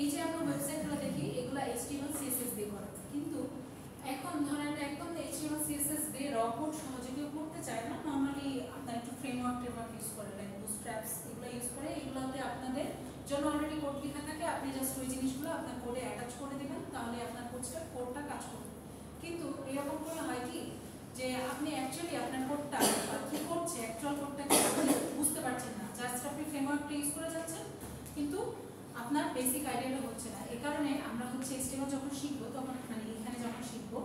এই যে আমরা ওয়েবসাইটগুলো দেখি এগুলো HTML CSS দিয়ে করা, কিন্তু এখন ধরেন একদম HTML CSS দিয়ে র কোড সহজে কেউ করতে চায় না, নর্মালি আপনার একটু ফ্রেমওয়ার্ক ইউজ করে, লাইক বুটস্ট্র্যাপস এগুলো ইউজ করে। এগুলোতে আপনাদের জন্য অলরেডি কোড লেখা থাকে, আপনি জাস্ট ওই জিনিসগুলো আপনার কোডে অ্যাটাচ করে দিবেন, তাহলে আপনার কোডটা কাজ করবে। কিন্তু এরকম করে হয় কি যে আপনি অ্যাকচুয়ালি আপনার কোডটা কি করছে, অ্যাকচুয়াল কোডটা কি আপনি বুঝতে পারছেন না, জাস্ট আপনি ফ্রেমওয়ার্কটা ইউজ করে যাচ্ছেন কিন্তু আপনার বেসিক আইডিয়াটা হচ্ছে না। এই কারণে আমরা হচ্ছে HTML যখন শিখবো তখন মানে এখানে যখন শিখবো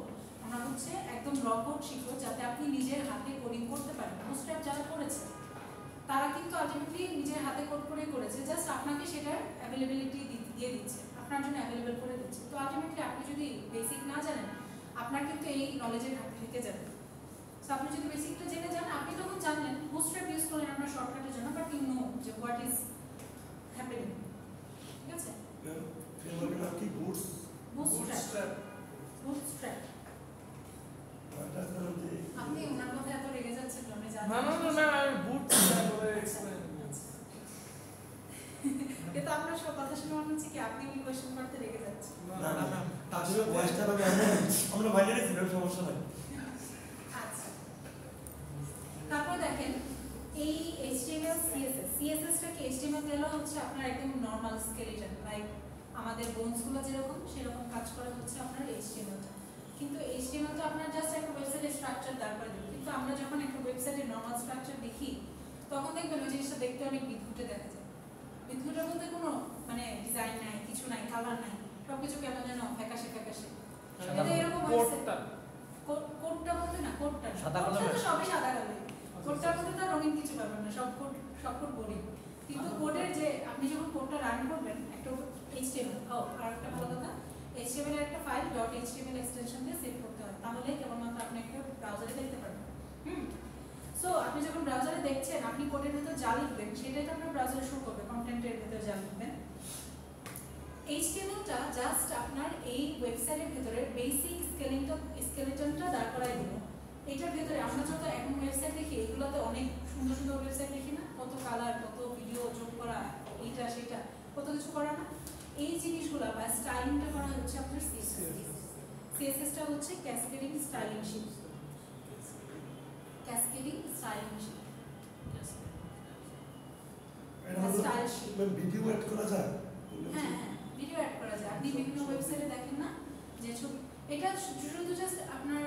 আমরা হচ্ছে একদম র কোড শিখবো, যাতে আপনি নিজের হাতে কোডিং করতে পারেন। বুটস্ট্র্যাপ যারা করেছে তারা কিন্তু আলটিমেটলি নিজের হাতে কোড করে করেছে, জাস্ট আপনাকে সেটার অ্যাভেলেবিলিটি দিয়ে দিচ্ছে, আপনার জন্য অ্যাভেলেবল করে দিচ্ছে। তো আলটিমেটলি আপনি যদি বেসিক না জানেন আপনার কিন্তু এই নলেজের ঘাটতি থেকে যাবে। সো আপনি যদি বেসিকটা জেনে যান, আপনি তখন জানলেন বুটস্ট্র্যাপ ইউজ করলেন আপনার শর্টকাটের জন্য, বাট ইউ নো যে হোয়াট ইজ হ্যাপেনিং। ঠিক আছে? ফ্রেমওয়ার্কের কি বুটস্ট্র্যাপ আপনি ওনার কথা এত রেগে যাচ্ছেন আপনি জানেন না আমি বুটস্ট্র্যাপ বলে এক্সপ্লেইন কিন্তু আপনার সব কথা শুনে মনে হচ্ছে কি আপনি কি কোশ্চেন করতে রেগে যাচ্ছেন। না তাহলে ভয়েসটা হবে আমরা বাইরে ছিলাম, সমস্যা নাই। আচ্ছা, তারপর দেখেন এই HTML CSS টাকে HTML দিলে হচ্ছে আপনার একদম নরমাল স্কেলেটন, লাইক আমাদের বোনসগুলো যেরকম সেরকম কাজ করে হচ্ছে আপনার HTML-টা। কিন্তু HTML-টা আপনার জাস্ট একটা ওয়েবসাইটের স্ট্রাকচার তারপরে দেবে, কিন্তু আমরা যখন একটা ওয়েবসাইটের নরমাল স্ট্রাকচার দেখি তখন দেখবেন ওই জিনিসটা দেখতে অনেক বিদঘুটে দেখা যায়। বিদঘুটে বলতে কোনো মানে ডিজাইন নাই, কিছু নাই, কালার নাই, সবকিছু কেমন যেন ফ্যাকাশে এটা এরকম কোডটা বলতে না, কোডটা সবই সাদা কালো, কোডটার মধ্যে তার রঙিন কিছু পাবেন না, সব কোড বোরিং। কিন্তু কোডের যে আপনি যখন কোডটা রান করবেন একটা HTML আর একটা ভালো কথা HTML এর একটা ফাইল .html এক্সটেনশন দিয়ে সেভ করতে হয়, তাহলে কেবলমাত্র আপনি একটা ব্রাউজারে দেখতে পারবেন। সো আপনি যখন ব্রাউজারে দেখছেন আপনি কোডের ভিতর যা লিখবেন সেটাই তো আপনার ব্রাউজারে শো করবে, কন্টেন্টের ভিতর যা লিখবেন। HTML-টা জাস্ট আপনার এই ওয়েবসাইটের ভিতরে বেসিক স্কেলেটনটা দাঁড় করায় দিল। এটার ভিতরে আমরা যত এখন ওয়েবসাইট দেখি এগুলোতে অনেক সুন্দর সুন্দর ওয়েবসাইট দেখি না, কত কালার, কত ভিডিও যোগ করা, এইটা সেটা কত কিছু করা না, এই জিনিসগুলো বা স্টাইলিংটা করা হচ্ছে আপনার CSS-টা হচ্ছে cascading styling sheet. Cascading styling sheet style sheet video add করা যায়। হ্যাঁ ভিডিও অ্যাড করা যায়। আপনি বিভিন্ন ওয়েবসাইটে দেখেন না যে ছবি, এটা শুধু জাস্ট আপনার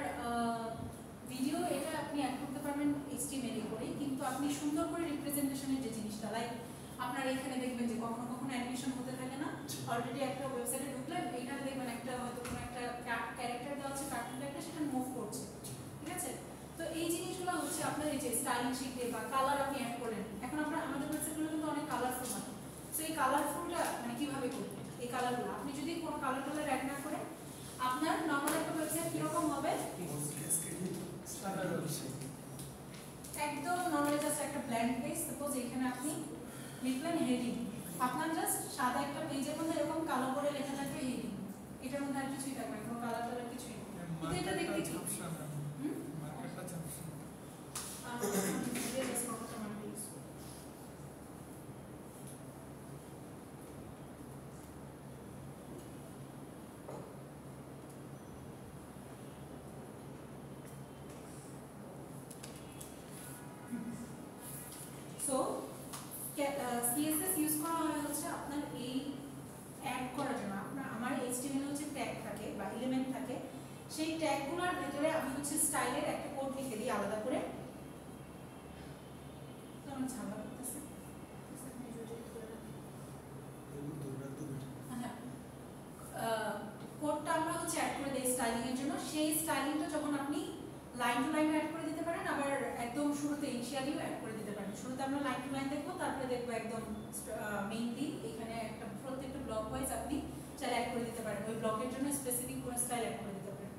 ভিডিও, এটা আপনি অ্যাড করতে পারবেন HTML করে, কিন্তু আপনি সুন্দর করে রিপ্রেজেন্টেশনের যে জিনিসটা, লাইক আপনার এখানে দেখবেন যে কখনো কখনো অ্যানিমেশন হতে থাকে না, অলরেডি একটা ওয়েবসাইটে ঢুকলেন এইখানে দেখবেন একটা হয়তো কোনো একটা ক্যারেক্টার দেওয়া আছে, কার্টুন একটা সেটা মুভ করছে, ঠিক আছে? তো এই জিনিসগুলো হচ্ছে আপনার এই যে স্টাইলিং শিটে বা কালার আপনি অ্যাড করলেন, এখন আপনার আমাদের ওয়েবসাইটগুলো কিন্তু অনেক কালারফুল হয়। সো এই কালারফুলটা মানে কিভাবে করবেন এই কালারগুলো, আপনি যদি কোনো কালার অ্যাড না করেন আপনার নরমাল একটা ওয়েবসাইট কিরকম হবে, একদম নরমালি জাস্ট একটা ব্ল্যাঙ্ক পেজ, সাপোজ এখানে আপনি লিখলেন হেডিং, আপনার জাস্ট সাদা একটা পেজের মধ্যে এরকম কালো করে লেখা থাকবে হেডিং, এটার মধ্যে আর কিছুই থাকবে না, কোনো কালার টালার কিছুই নেই। কিন্তু এটা দেখতে কি CSS ইউজ করা হয় হচ্ছে আপনার এই অ্যাড করার জন্য। আপনার আমার HTML হচ্ছে ট্যাগ থাকে বা এলিমেন্ট থাকে, সেই ট্যাগগুলোর ভিতরে আমি হচ্ছে স্টাইলের একটা কোড লিখে দিই আলাদা করে। তো আমি ঝামেলা করতেছি, কোডটা আমরা হচ্ছে অ্যাড করে দিই স্টাইলিং এর জন্য। সেই স্টাইলিংটা যখন আপনি লাইন টু লাইন অ্যাড করে দিতে পারেন, আবার একদম শুরুতে ইনিশিয়ালিও অ্যাড করে দিতে পারেন। শুরুতে আমরা লাইন টু লাইন দেখবো, তারপরে দেখবো একদম মেইনলি এখানে একটা প্রত্যেকটা ব্লক ওয়াইজ আপনি চাইলে অ্যাড করে দিতে পারেন, ওই ব্লকের জন্য স্পেসিফিক কোনো স্টাইল অ্যাড করে দিতে পারেন।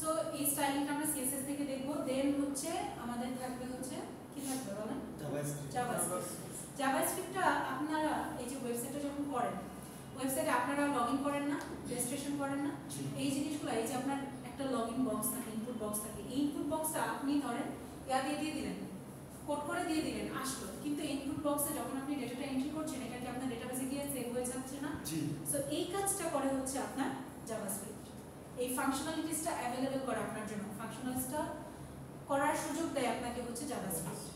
সো এই স্টাইলিংটা আমরা CSS থেকে দেখবো। দেন হচ্ছে আমাদের থাকবে হচ্ছে কি থাকবে বলেন, জাভাস্ক্রিপ্টটা আপনারা এই যে ওয়েবসাইটে যখন করেন, ওয়েবসাইটে আপনারা লগইন করেন না, রেজিস্ট্রেশন করেন না, এই জিনিসগুলো এই যে আপনার একটা লগইন বক্স থাকে, ইনপুট বক্স থাকে, এই ইনপুট বক্সটা আপনি ধরেন দিয়ে দিলেন, কোড করে দিয়ে দিলেন, আসলো, কিন্তু ইনপুট বক্সে যখন আপনি ডেটাটা এন্ট্রি করছেন এটা কি আপনার ডেটাবেসে গিয়ে সেভ হয়ে যাচ্ছে না? জি সো এই কাজটা করে হচ্ছে আপনার জাভাস্ক্রিপ্ট। এই ফাংশনালিটিসটা অ্যাভেলেবল করে আপনার জন্য, ফাংশনালিটিসটা করার সুযোগ দেয় আপনাকে হচ্ছে জাভাস্ক্রিপ্ট।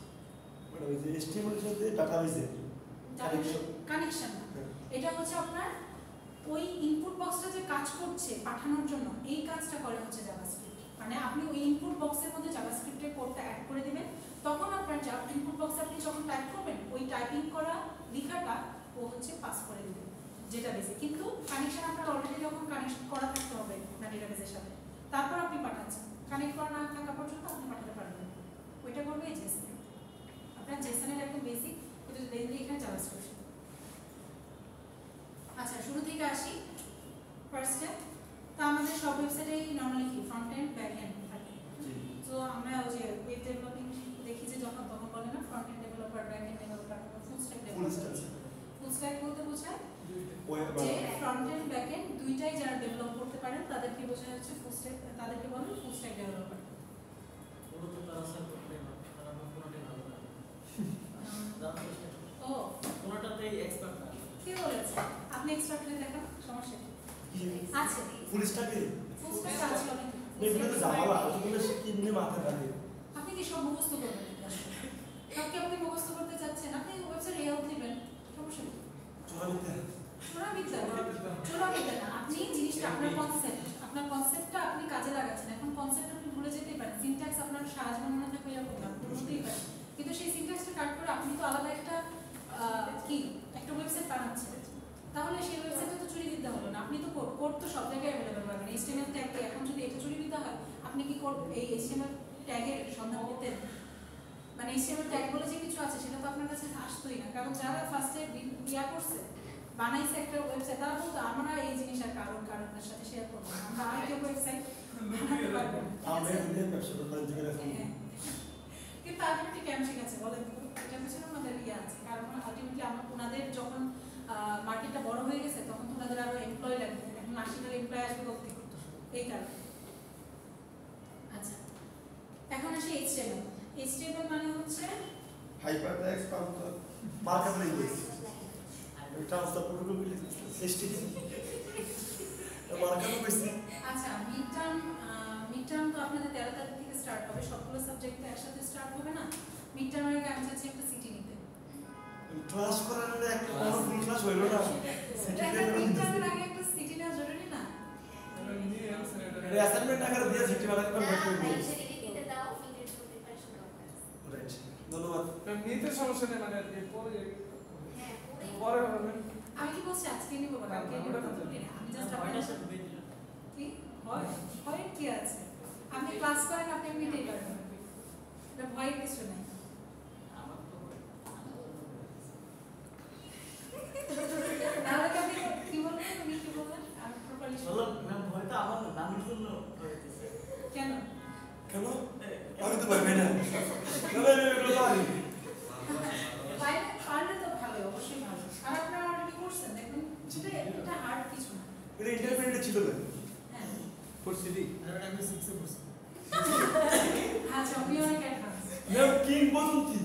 মানে ওই যে HTML এর সাথে ডাটাবেসের কানেকশন কানেকশন না, এটা হচ্ছে আপনার ওই ইনপুট বক্সটা যে কাজ করছে পাঠানোর জন্য, এই কাজটা করে হচ্ছে জাভাস্ক্রিপ্ট। মানে আপনি ওই ইনপুট বক্সের মধ্যে জাভাস্ক্রিপ্টের কোডটা অ্যাড করে দিবেন, তখন আপনার ইনপুট বক্সে আপনি যখন টাইপ করবেন ওই টাইপিং করা লেখাটা ও হচ্ছে পাস করে দিবে যেটা বেসে। কিন্তু কানেকশন আপনার অলরেডি যখন কানেক্ট করা থাকতে হবে আপনার ডেটাবেসের সাথে, তারপর আপনি পাঠাচ্ছেন, কানেক্ট করা না থাকা পর্যন্ত আপনি পাঠাতে পারবেন। ওইটা করবে এই জেসন, আপনার জেসনের একদম বেসিক, কিন্তু মেইনলি এখানে জাভাস্ক্রিপ্ট। আচ্ছা শুরু থেকে আসি ফার্স্টে। তো আমাদের সব ওয়েবসাইটেই নর্মালি কি ফ্রন্ট এন্ড ব্যাক এন্ড থাকে। তো আমরা ওই যে ওয়েব ডেভেলপিং দেখি যে যখন তখন বলে না front end developer, back end developer, full stack developer. Full stack বলতে বোঝায় যে ফ্রন্ট এন্ড ব্যাক এন্ড দুইটাই যারা ডেভেলপ করতে পারেন তাদেরকে বোঝায় হচ্ছে ফুল স্ট্যাক, তাদেরকে বলে ফুল স্ট্যাক ডেভেলপার। ও কোনটাতেই এক্সপার্ট না। কে বলেছে? আপনি এক্সট্রাক্টরে দেখান, সমস্যা কি আছে? ফুল স্ট্যাকে ফুল স্ট্যাক আছে অনেক। এগুলো তো জামালা ওগুলো শিখে নিয়ে মাথায় রাখে। আপনি কি সব মুখস্থ করবেন? সব কি আপনি মুখস্থ করতে চাচ্ছেন? আপনি ওয়েবসাইটে হেল্প দিবেন, সমস্যা নেই। চোরাবিদ্যা না, আপনি জিনিসটা আপনার কনসেপ্টটা আপনি কাজে লাগাচ্ছেন। এখন কনসেপ্ট আপনি ভুলে যেতেই পারেন, সিনট্যাক্স আপনার সাহায্য মনে থাকবে এরকম না, আপনি ভুলতেই পারেন। কিন্তু সেই সিনট্যাক্সটা কাট করে আপনি তো আলাদা একটা একটা ওয়েবসাইট বানাচ্ছেন, তাহলে সেই ওয়েবসাইটে তো চুরিবিদ্যা হলো না। আপনি তো কোড তো সব জায়গায় অ্যাভেলেবল পাবেন। HTML ট্যাগ, এখন যদি এটা চুরিবিদ্যা হয়, আপনি কি কোড এই HTML ট্যাগের সন্ধান করতেন? মানে HTML ট্যাগ বলে যে কিছু আছে সেটা তো আপনার কাছে আসতোই না, কারণ যারা ফার্স্টে ইয়া করছে বানাইছে একটা ওয়েবসাইট, তারা বলতো আমরা এই জিনিস আর কারণের সাথে শেয়ার করবো না, আমরা আরেকটা ওয়েবসাইট বানাতে পারবো না। আমরা এদের ব্যবসা করতে কিন্তু আলটিমেটলি কেমন ঠিক আছে বলেন, এটা পিছনে আমাদের ইয়ে আছে, কারণ আলটিমেটলি আমরা ওনাদের যখন মার্কেটটা বড় হয়ে গেছে তখন তো ওনাদের আরো এমপ্লয় লাগবে, এখন 80,000 এমপ্লয় আসবে কোথা থেকে, এই কারণে। আচ্ছা এখন আসি HTML মানে হচ্ছে hypertext markup language. Transfer protocol বলে HTML মার্কআপ বেশি। আচ্ছা মিড টার্ম তো আপনাদের 13 তারিখ থেকে স্টার্ট হবে, সবগুলো সাবজেক্ট একসাথে স্টার্ট হবে না। মিড টার্মের আগে আমি চাচ্ছি একটা সিটি নিতে। ক্লাস করার আগে একটা কোনো ফুল ক্লাস হইলো না। মিড টার্মের আগে একটা সিটি না জরুরি না? এর অ্যাসাইনমেন্ট আকারে দিয়ে সিটি বানাতে পারবে না। রাইট, ধন্যবাদ। নিতে সমস্যা নেই, মানে পরে হবে। আমি কি বলছি আজকে নিব না, কালকে নিব না, আমি জাস্ট আপনার সাথে কি হয় কি আছে, আপনি ক্লাস করেন, আপনি এমনিতেই পারবেন, এটা ভয়ের কিছু নাই। তাহলে কি আপনি কি বলবেন, উনি কি বলবেন? আমি প্রপারলি বলো ম্যাম, ভয়টা আমার নামের জন্য হয়েছে। কেন কেন আমি তো পারবে না। কেন এগুলো পারি? পারলে তো ভালো, অবশ্যই ভালো। আর আপনারা অলরেডি করছেন, দেখুন এটা হার্ড কিছু না। এটা ইন্টারমিডিয়েট ছিল না। হ্যাঁ পরিস্থিতি আমি 6 এ পড়ছি। আচ্ছা আমি অনেক অ্যাডভান্স ম্যাম কিংবদন্তি।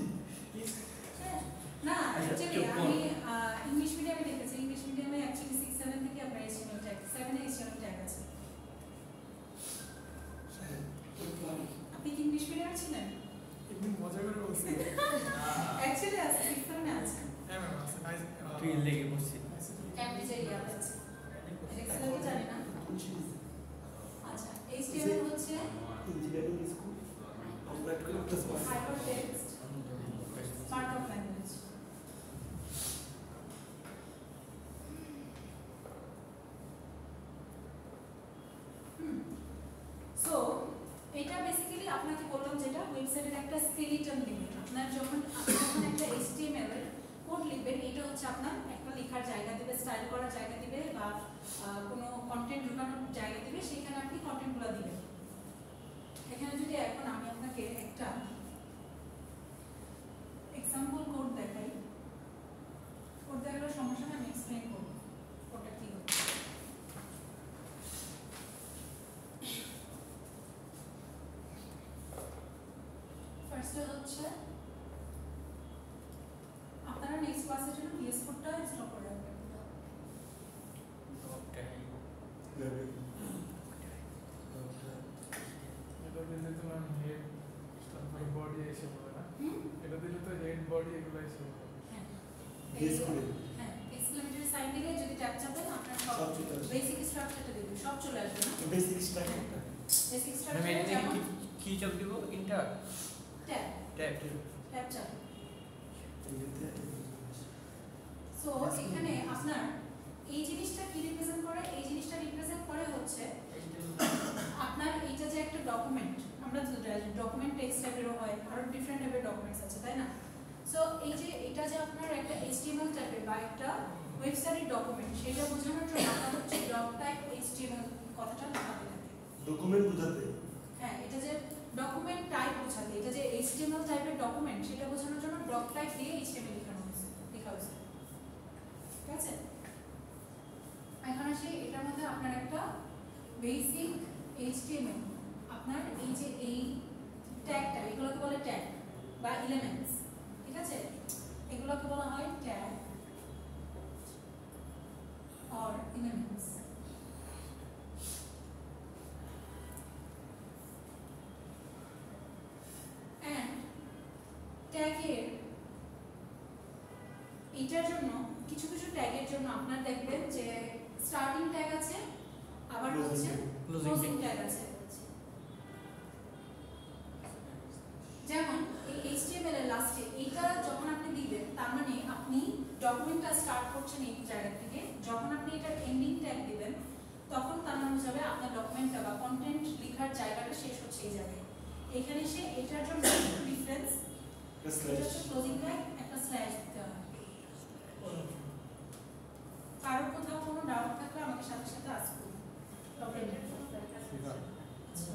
না, অ্যাকচুয়ালি আমি ইংলিশ মিডিয়ামে দেখেছি। ইংলিশ মিডিয়ামে অ্যাকচুয়ালি 6-7 থেকে আপনার HTML ট্যাগ, 7 এ HTML ট্যাগ আছে। আপনি কি ইংলিশ মিডিয়ামে ছিলেন? একটু মজা করে বলছি। অ্যাকচুয়ালি আছে, 6-7 এ আছে। হ্যাঁ ম্যাম, আছে নাইস। তুই লেগে পড়ছি। ক্যামব্রিজে ইয়াতে আছে। এক্সেল কি জানি না। আচ্ছা HTML হচ্ছে ইঞ্জিনিয়ারিং স্কুল আমরা একটা ক্লাস পাই। Hypertext markup language. সো এটা বেসিক্যালি আপনাকে বললাম যেটা ওয়েবসাইটের একটা স্কেলিটন দিবে। আপনার যখন একটা HTML এর কোড লিখবেন, এটা হচ্ছে আপনার একটা লেখার জায়গা দিবে, স্টাইল করার জায়গা দিবে, বা কোনো কন্টেন্ট ঢোকানোর জায়গা দিবে, সেখানে আপনি কন্টেন্টগুলো দিবেন। এখানে যদি এখন আমি আপনাকে একটা এক্সাম্পল কোড দেখাই, কোড দেখানোর সমস্যা আমি এক্সপ্লেইন করব কোডটা কি হবে। ফার্স্টে হচ্ছে আপনারা নেক্সট ক্লাসের জন্য VS কোডটা ইনস্টল করে রাখবেন। সাইন দিলে যদি ট্যাব চাপেন আপনার সব সব চলে আসবে। বেসিক স্ট্রাকচারটা দেখবেন সব চলে আসবে না বেসিক স্ট্রাকচারটা বেসিক আমি স্ট্রাকচার এখানে যেমন কি চাপ দিব ইন্টার ট্যাব ট্যাব ট্যাব চাপ এইটাতে সো এখানে আপনার এই জিনিসটা কি রিপ্রেজেন্ট করে এই জিনিসটা রিপ্রেজেন্ট করে হচ্ছে আপনার এইটা যে একটা ডকুমেন্ট আমরা ডকুমেন্ট টেক্সট টাইপেরও হয় আরো ডিফারেন্ট টাইপের ডকুমেন্টস আছে তাই না সো এই যে এটা যে আপনার একটা HTML টাইপের বা একটা ওয়েবসাইটের ডকুমেন্ট সেটা বোঝানোর জন্য আমরা হচ্ছে ডক টাইপ HTML কথাটা লাগাতে থাকে ডকুমেন্ট বোঝাতে হ্যাঁ এটা যে ডকুমেন্ট টাইপ বোঝাতে এটা যে HTML টাইপের ডকুমেন্ট সেটা বোঝানোর জন্য ডক টাইপ দিয়ে HTML লেখানো হয়েছে লেখা হয়েছে ঠিক আছে এখন আসি এটার মধ্যে আপনার একটা বেসিক HTML আপনার এই যে এই ট্যাগটা এগুলোকে বলে ট্যাগ বা এলিমেন্টস ঠিক আছে এগুলোকে বলা হয় ট্যাগ or elements and ট্যাগের এটার জন্য কিছু কিছু ট্যাগের জন্য আপনার দেখবেন যে স্টার্টিং ট্যাগ আছে আবার হচ্ছে ক্লোজিং ট্যাগ আছে যেমন এই HTML এর লাস্টে এইটা যখন আপনি দিবেন তার মানে আপনি ডকুমেন্টটা স্টার্ট করছেন এই জায়গা থেকে যখন আপনি এটার এন্ডিং ট্যাগ দিবেন তখন তার মানে বোঝাবে আপনার ডকুমেন্টটা বা কন্টেন্ট লেখার জায়গাটা শেষ হচ্ছে এই জায়গায় এখানে সে এটার জন্য ডিফারেন্স এটা হচ্ছে ক্লোজিং ট্যাগ একটা স্ল্যাশ দিতে হবে কারোর কোথাও কোনো ডাউট থাকলে আমাকে সাথে সাথে আসবে প্রবলেম নেই আচ্ছা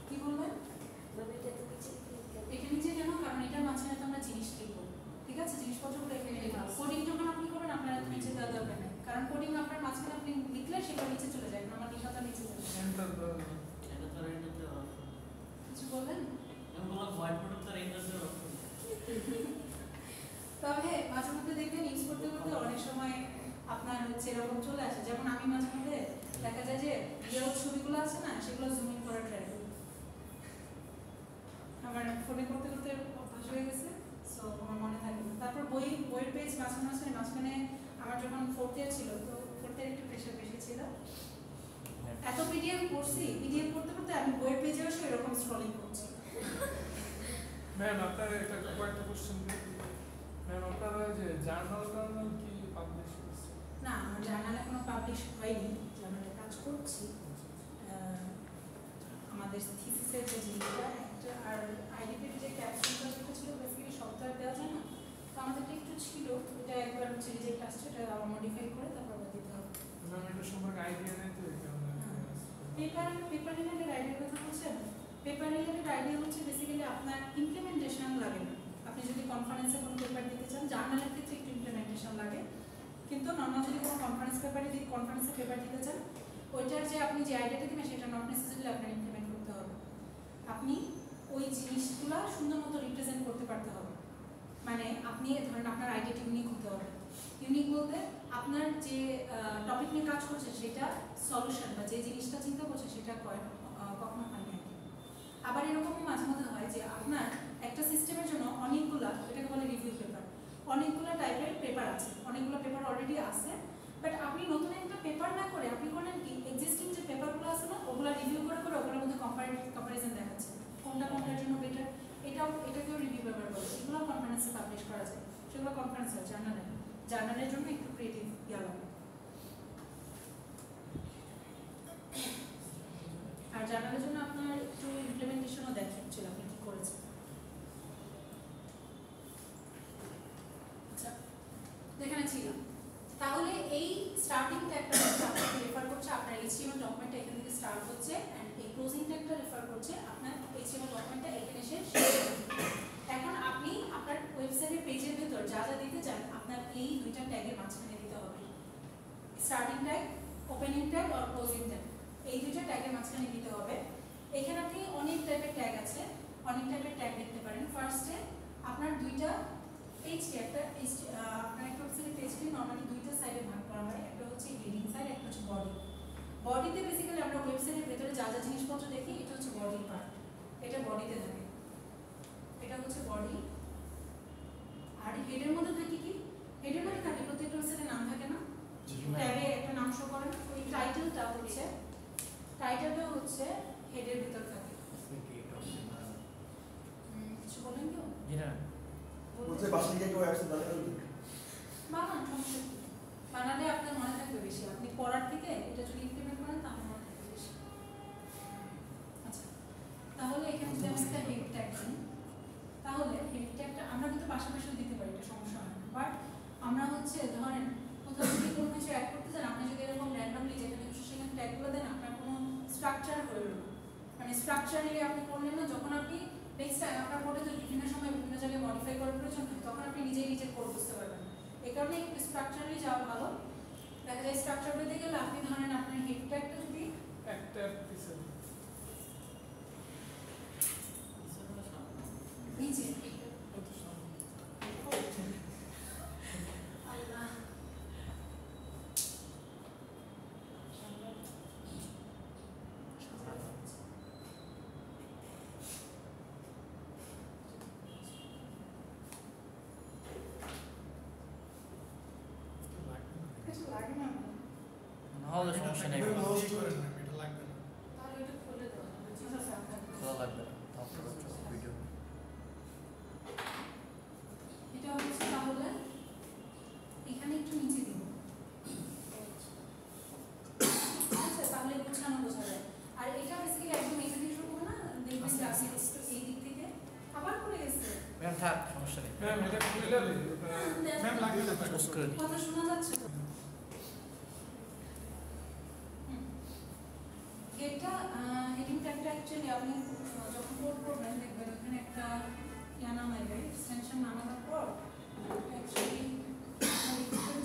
কি বলবেন এখানে নিচে কেন কারণ এটার মাঝখানে তো আমরা জিনিস লিখবো ঠিক আছে জিনিসপত্রগুলো এখানে লিখবো কোডিং যখন আপনি করবেন আপনার এত নিচে দেওয়া দরকার নেই কারণ কোডিং আপনার মাঝখানে আপনি লিখলে সেটা নিচে চলে যায় আমার লেখাটা নিচে চলে যায় এন্টার এটা তো রেন্ডার দেওয়া কিছু বলবেন আমি বললাম হোয়াইট বোর্ডে তো রেন্ডার দেওয়া তবে মাঝে মধ্যে দেখবেন ইউজ করতে করতে অনেক সময় আপনার হচ্ছে এরকম চলে আসে যেমন আমি মাঝে মধ্যে দেখা যায় যে রিয়েল ছবিগুলো আছে না সেগুলো জুম ইন করা ট্রাই করি আমার ফোনে করতে করতে অভ্যাস হয়ে গেছে সো আমার মনে থাকে না তারপর বইয়ের পেজ মাঝখানে আমার যখন ফোর্থ ইয়ার ছিল তো ফোর্থ ইয়ার একটু প্রেশার বেশি ছিল এত পিডিএফ পড়ছি পিডিএফ করতে করতে আমি বইয়ের পেজে এসে এরকম স্ক্রলিং করছি ম্যাম আপনার একটা কয়েকটা কোশ্চেন ম্যাম আপনারা যে জার্নাল কি পাবলিশ করছেন না আমার জার্নাল এখনো পাবলিশ হয়নি জার্নালে কাজ করছি আমাদের থিসিসের যে জিনিসটা একটা আর আইডিপির যে ক্যাপশনটা যেটা ছিল বেসিক্যালি সফটওয়্যার দেওয়া যায় না তো আমাদেরটা একটু ছিল এটা একবার হচ্ছে রিজেক্ট আসছে এটা আবার মডিফাই করে তারপর আবার দিতে হবে ম্যাম এটা সম্পর্কে আইডিয়া নেই তো এই কারণে পেপার রিলেটেড আইডিয়ার কথা বলছেন পেপার রিলেটেড আইডিয়া হচ্ছে বেসিক্যালি আপনার ইমপ্লিমেন্টেশন লাগে না আপনি যদি কনফারেন্সে কোনো পেপার দিতে চান জার্নালের ক্ষেত্রে একটু ইমপ্লিমেন্টেশন লাগে কিন্তু নর্মাল যদি কোনো কনফারেন্সে পেপার দিতে চান ওইটার যে আপনি যে আইডিয়াটা দিবেন সেটা নট নেসেসারিলি আপনার ইমপ্লিমেন্ট করতে হবে আপনি ওই জিনিসগুলো সুন্দর মতো রিপ্রেজেন্ট করতে পারতে হবে মানে আপনি ধরেন আপনার আইডিয়াটি ইউনিক হতে হবে ইউনিক বলতে আপনার যে টপিক নিয়ে কাজ করছে সেটা সলিউশন বা যে জিনিসটা চিন্তা করছে সেটা কখনো হয়নি আর কি আবার এরকমই মাঝে মধ্যে হয় যে আপনার একটা সিস্টেমের জন্য অনেকগুলা এটাকে বলে রিভিউ পেপার অনেকগুলো টাইপের পেপার আছে অনেকগুলো পেপার অলরেডি আছে বাট আপনি নতুন একটা পেপার না করে আপনি করেন কি এক্সিস্টিং যে পেপারগুলো আছে না ওগুলো রিভিউ করে করে ওগুলোর মধ্যে কম্পারিজন দেখাচ্ছে কোনটা কোনটার জন্য বেটার এটাকেও রিভিউ পেপার বলে এগুলো কনফারেন্সে পাবলিশ করা যায় সেগুলো কনফারেন্স হয় জার্নালের জন্য একটু ক্রিয়েটিভ ইয়া লাগে আর জার্নালের জন্য আপনার একটু ইমপ্লিমেন্টেশনও দেখাচ্ছিল আপনি কি করেছেন আচ্ছা এখানে ছিল তাহলে এই স্টার্টিং ট্যাগটা আপনাকে রেফার করছে আপনার HTML ডকুমেন্টটা এখান থেকে স্টার্ট হচ্ছে এন্ড এই ক্লোজিং ট্যাগটা রেফার করছে আপনার HTML ডকুমেন্টটা এখানে শেষ এখন আপনি আপনার ওয়েবসাইটের পেজের ভিতর যা যা দিতে চান আপনার এই দুইটা ট্যাগের মাঝখানে দিতে হবে স্টার্টিং ট্যাগ ওপেনিং ট্যাগ আর ক্লোজিং ট্যাগ এই দুইটা ট্যাগের মাঝখানে দিতে হবে এখানে আপনি অনেক টাইপের ট্যাগ আছে অনেক টাইপের ট্যাগ দেখতে পারেন ফার্স্টে আপনার দুইটা পেজকে আপনার একটা ওয়েবসাইটের পেজকে নর্মালি দুইটা সাইডে ভাগ করা হয় একটা হচ্ছে হেডিং সাইড একটা হচ্ছে বডিতে বেসিক্যালি আমরা ওয়েবসাইটের ভেতরে যা যা জিনিসপত্র দেখি এটা বডিতে থাকে, এটা হচ্ছে বডি। আর হেডের মধ্যে থাকে কি, হেডের মধ্যে থাকে প্রত্যেকটা ওয়েবসাইটে নাম থাকে না, ট্যাগে একটা নাম শো করে না, ওই টাইটেলটা হচ্ছে হেডের ভিতর থাকে। কিছু বলেন কেউ? বলতে বাসা গিয়ে কেউ অ্যাপস বানাতে পারবে? বানান, সমস্যা কি? বানালে আপনার মনে থাকবে বেশি, আপনি পড়ার থেকে এটা যদি ইমপ্লিমেন্ট করেন তাহলে মনে থাকবে বেশি। আচ্ছা, তাহলে এখানে যদি আমি একটা হেড ট্যাগ দিই, তাহলে হেড ট্যাগটা আমরা কিন্তু পাশাপাশিও দিতে পারি, এটা সমস্যা হয় না। বাট আমরা হচ্ছে ধরেন কোথাও যদি কোনো কিছু অ্যাড করতে চান, আপনি যদি এরকম র্যান্ডমলি যেখানে খুশি সেখানে ট্যাগগুলো দেন, আপনার কোনো স্ট্রাকচার হয়ে গেল, মানে স্ট্রাকচারালি আপনি করলেন না। যখন আপনি নেক্সট টাইম আপনার কোডে তো বিভিন্ন সময় বিভিন্ন জায়গায় মডিফাই করার প্রয়োজন হয়, তখন আপনি নিজের কোড বুঝতে পারবেন। এই কারণে একটু স্ট্রাকচারালি যাওয়া ভালো। দেখা যায় স্ট্রাকচার পেতে গেলে আপনি ধরেন আপনার হেড ট্যাগটা যদি একটা পিসেল নিচে কত সামনে আল্লাহ কিছু লাগে না নাহলে সমস্যা নেই, এটা লাগবে না। তাহলে এটা খুলে দেওয়া যাবে। ঠিক আছে, আপনার খোলা লাগবে না, তারপর ভিডিও এটা হচ্ছে তাহলে এখানে একটু নিচে দিব। আচ্ছা, তাহলে গোছানো বোঝা যায়। আর এটা বেসিক্যালি একদম এখান থেকে শুরু করবো না, দেখবেন যে আপনি এই দিক থেকে আবার করে গেছে। ম্যাম থাক, সমস্যা নেই, ম্যাম এটা খুলে দিই, ম্যাম লাগবে না। পোস্ট করে দিই। কথা শোনা যাচ্ছে তো? এটা হেডিং ট্যাগটা অ্যাকচুয়ালি আপনি যখন কোড করবেন দেখবেন ওখানে একটা নাম আসবে, এক্সটেনশন নামানোর পর অ্যাকচুয়ালি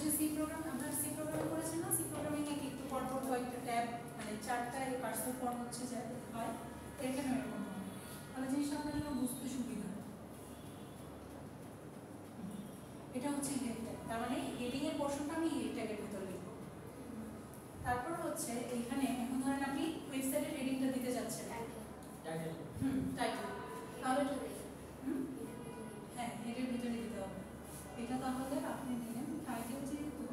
যে সি প্রোগ্রাম, আমরা সি প্রোগ্রাম করেছি না, সি প্রোগ্রামিং এ একটু পরপর কয়েকটা ট্যাব, মানে চারটা এই কার্সর ফর্ম হচ্ছে যে হয়, এখানে এরকম হয়, তাহলে জিনিসটা আপনার জন্য বুঝতে সুবিধা। এটা হচ্ছে হেড ট্যাগ, তার মানে হেডিং এর পোর্শনটা আমি হেড ট্যাগের ভিতরে লিখব। তারপর হচ্ছে এইখানে এখন ধরেন আপনি ওয়েবসাইটের হেডিংটা দিতে যাচ্ছেন, টাইটেল টাইটেল, তাহলে হ্যাঁ হেডের ভিতরে দিতে হবে। এটা তাহলে আপনি দিলেন টাইটেল যেহেতু,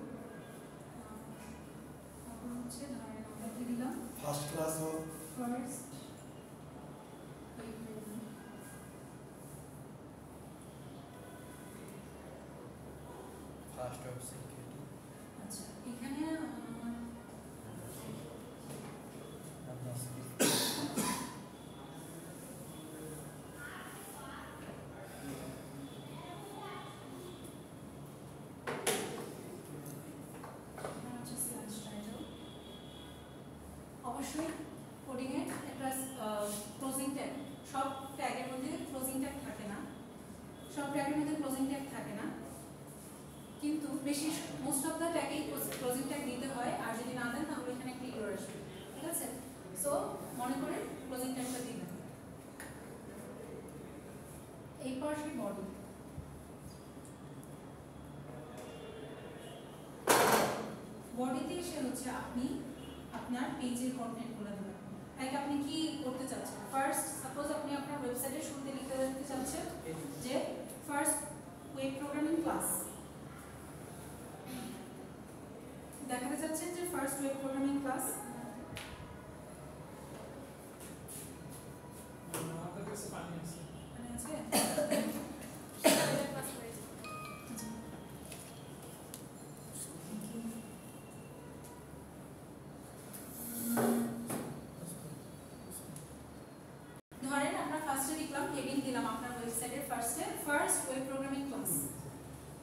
তারপর হচ্ছে ধরেন আমরা কি দিলাম ফার্স্ট ক্লাস হোক, ফার্স্ট ফার্স্ট ওয়েব সিকিউরিটি আচ্ছা, এখানে অবশ্যই কোডিং এর একটা ক্লোজিং ট্যাগ, সব ট্যাগের মধ্যে ক্লোজিং ট্যাগ থাকে না, সব ট্যাগের মধ্যে ক্লোজিং ট্যাগ থাকে না, কিন্তু বেশি মোস্ট অফ দ্য ট্যাগেই ক্লোজিং ট্যাগ দিতে হয়। আর যদি না দেন তাহলে এখানে ক্লিক করে আসবে, ঠিক আছে? সো মনে করে ক্লোজিং ট্যাগটা দিবেন। এই পাশে বডি, বডিতে এসে হচ্ছে আপনি আপনার পেজের কন্টেন্টগুলো দেবেন। লাইক আপনি কি করতে চাচ্ছেন, ফার্স্ট সাপোজ আপনি আপনার ওয়েবসাইটের শুরুতে লিখতে দিতে চাচ্ছেন যে ফার্স্ট ওয়েব প্রোগ্রামিং ক্লাস, দেখাতে চাচ্ছেন যে ফার্স্ট ওয়েব প্রোগ্রামিং ক্লাস, আমাদের কাছে পানি আছে। মানে আছে ধরেন আমরা ফার্স্টে লিখলাম, হেডিং দিলাম আপনার ওয়েবসাইটের ফার্স্ট ওয়েব প্রোগ্রামিং ক্লাস।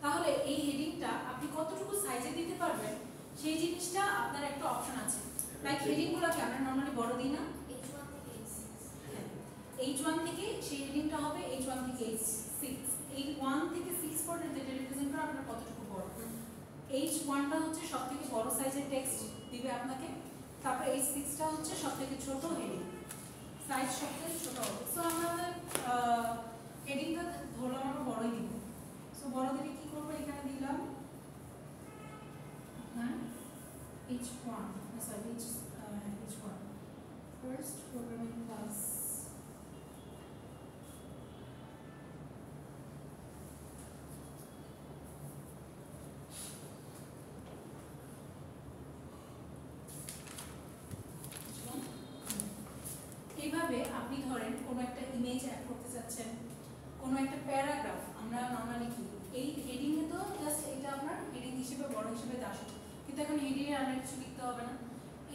তাহলে এই হেডিংটা আপনি কতটুকু সাইজে দিতে পারবেন সেই জিনিসটা আপনার একটা অপশন আছে। লাইক হেডিংগুলোকে আমরা নরমালি বড় দিই না, H1 থেকে সেই হেডিংটা হবে H1 থেকে H6, এই 1 থেকে 6 পর্যন্ত যেটা রিপ্রেজেন্ট করে আপনার কতটুকু বড়। H1টা হচ্ছে সবথেকে বড় সাইজের টেক্সট দিবে আপনাকে, তারপর H6টা হচ্ছে সবথেকে ছোট হেডিং, সাইজ সবথেকে ছোট হবে। সো আমরা হেডিংটা ধরলাম আমরা বড়ই দিব। সো বড় দিলে কি করব, এখানে দিলাম আপনার H1, sorry H1 first programming class, একইভাবে আপনি ধরেন কোনো একটা ইমেজ অ্যাড করতে চাচ্ছেন, কোনো একটা প্যারাগ্রাফ, আমরা নর্মালি কি এই হেডিংয়ে তো জাস্ট এটা আপনার হেডিং হিসেবে বড় হিসেবে আসে, কিন্তু এখন হেডিংয়ে আমরা কিছু লিখতে হবে না।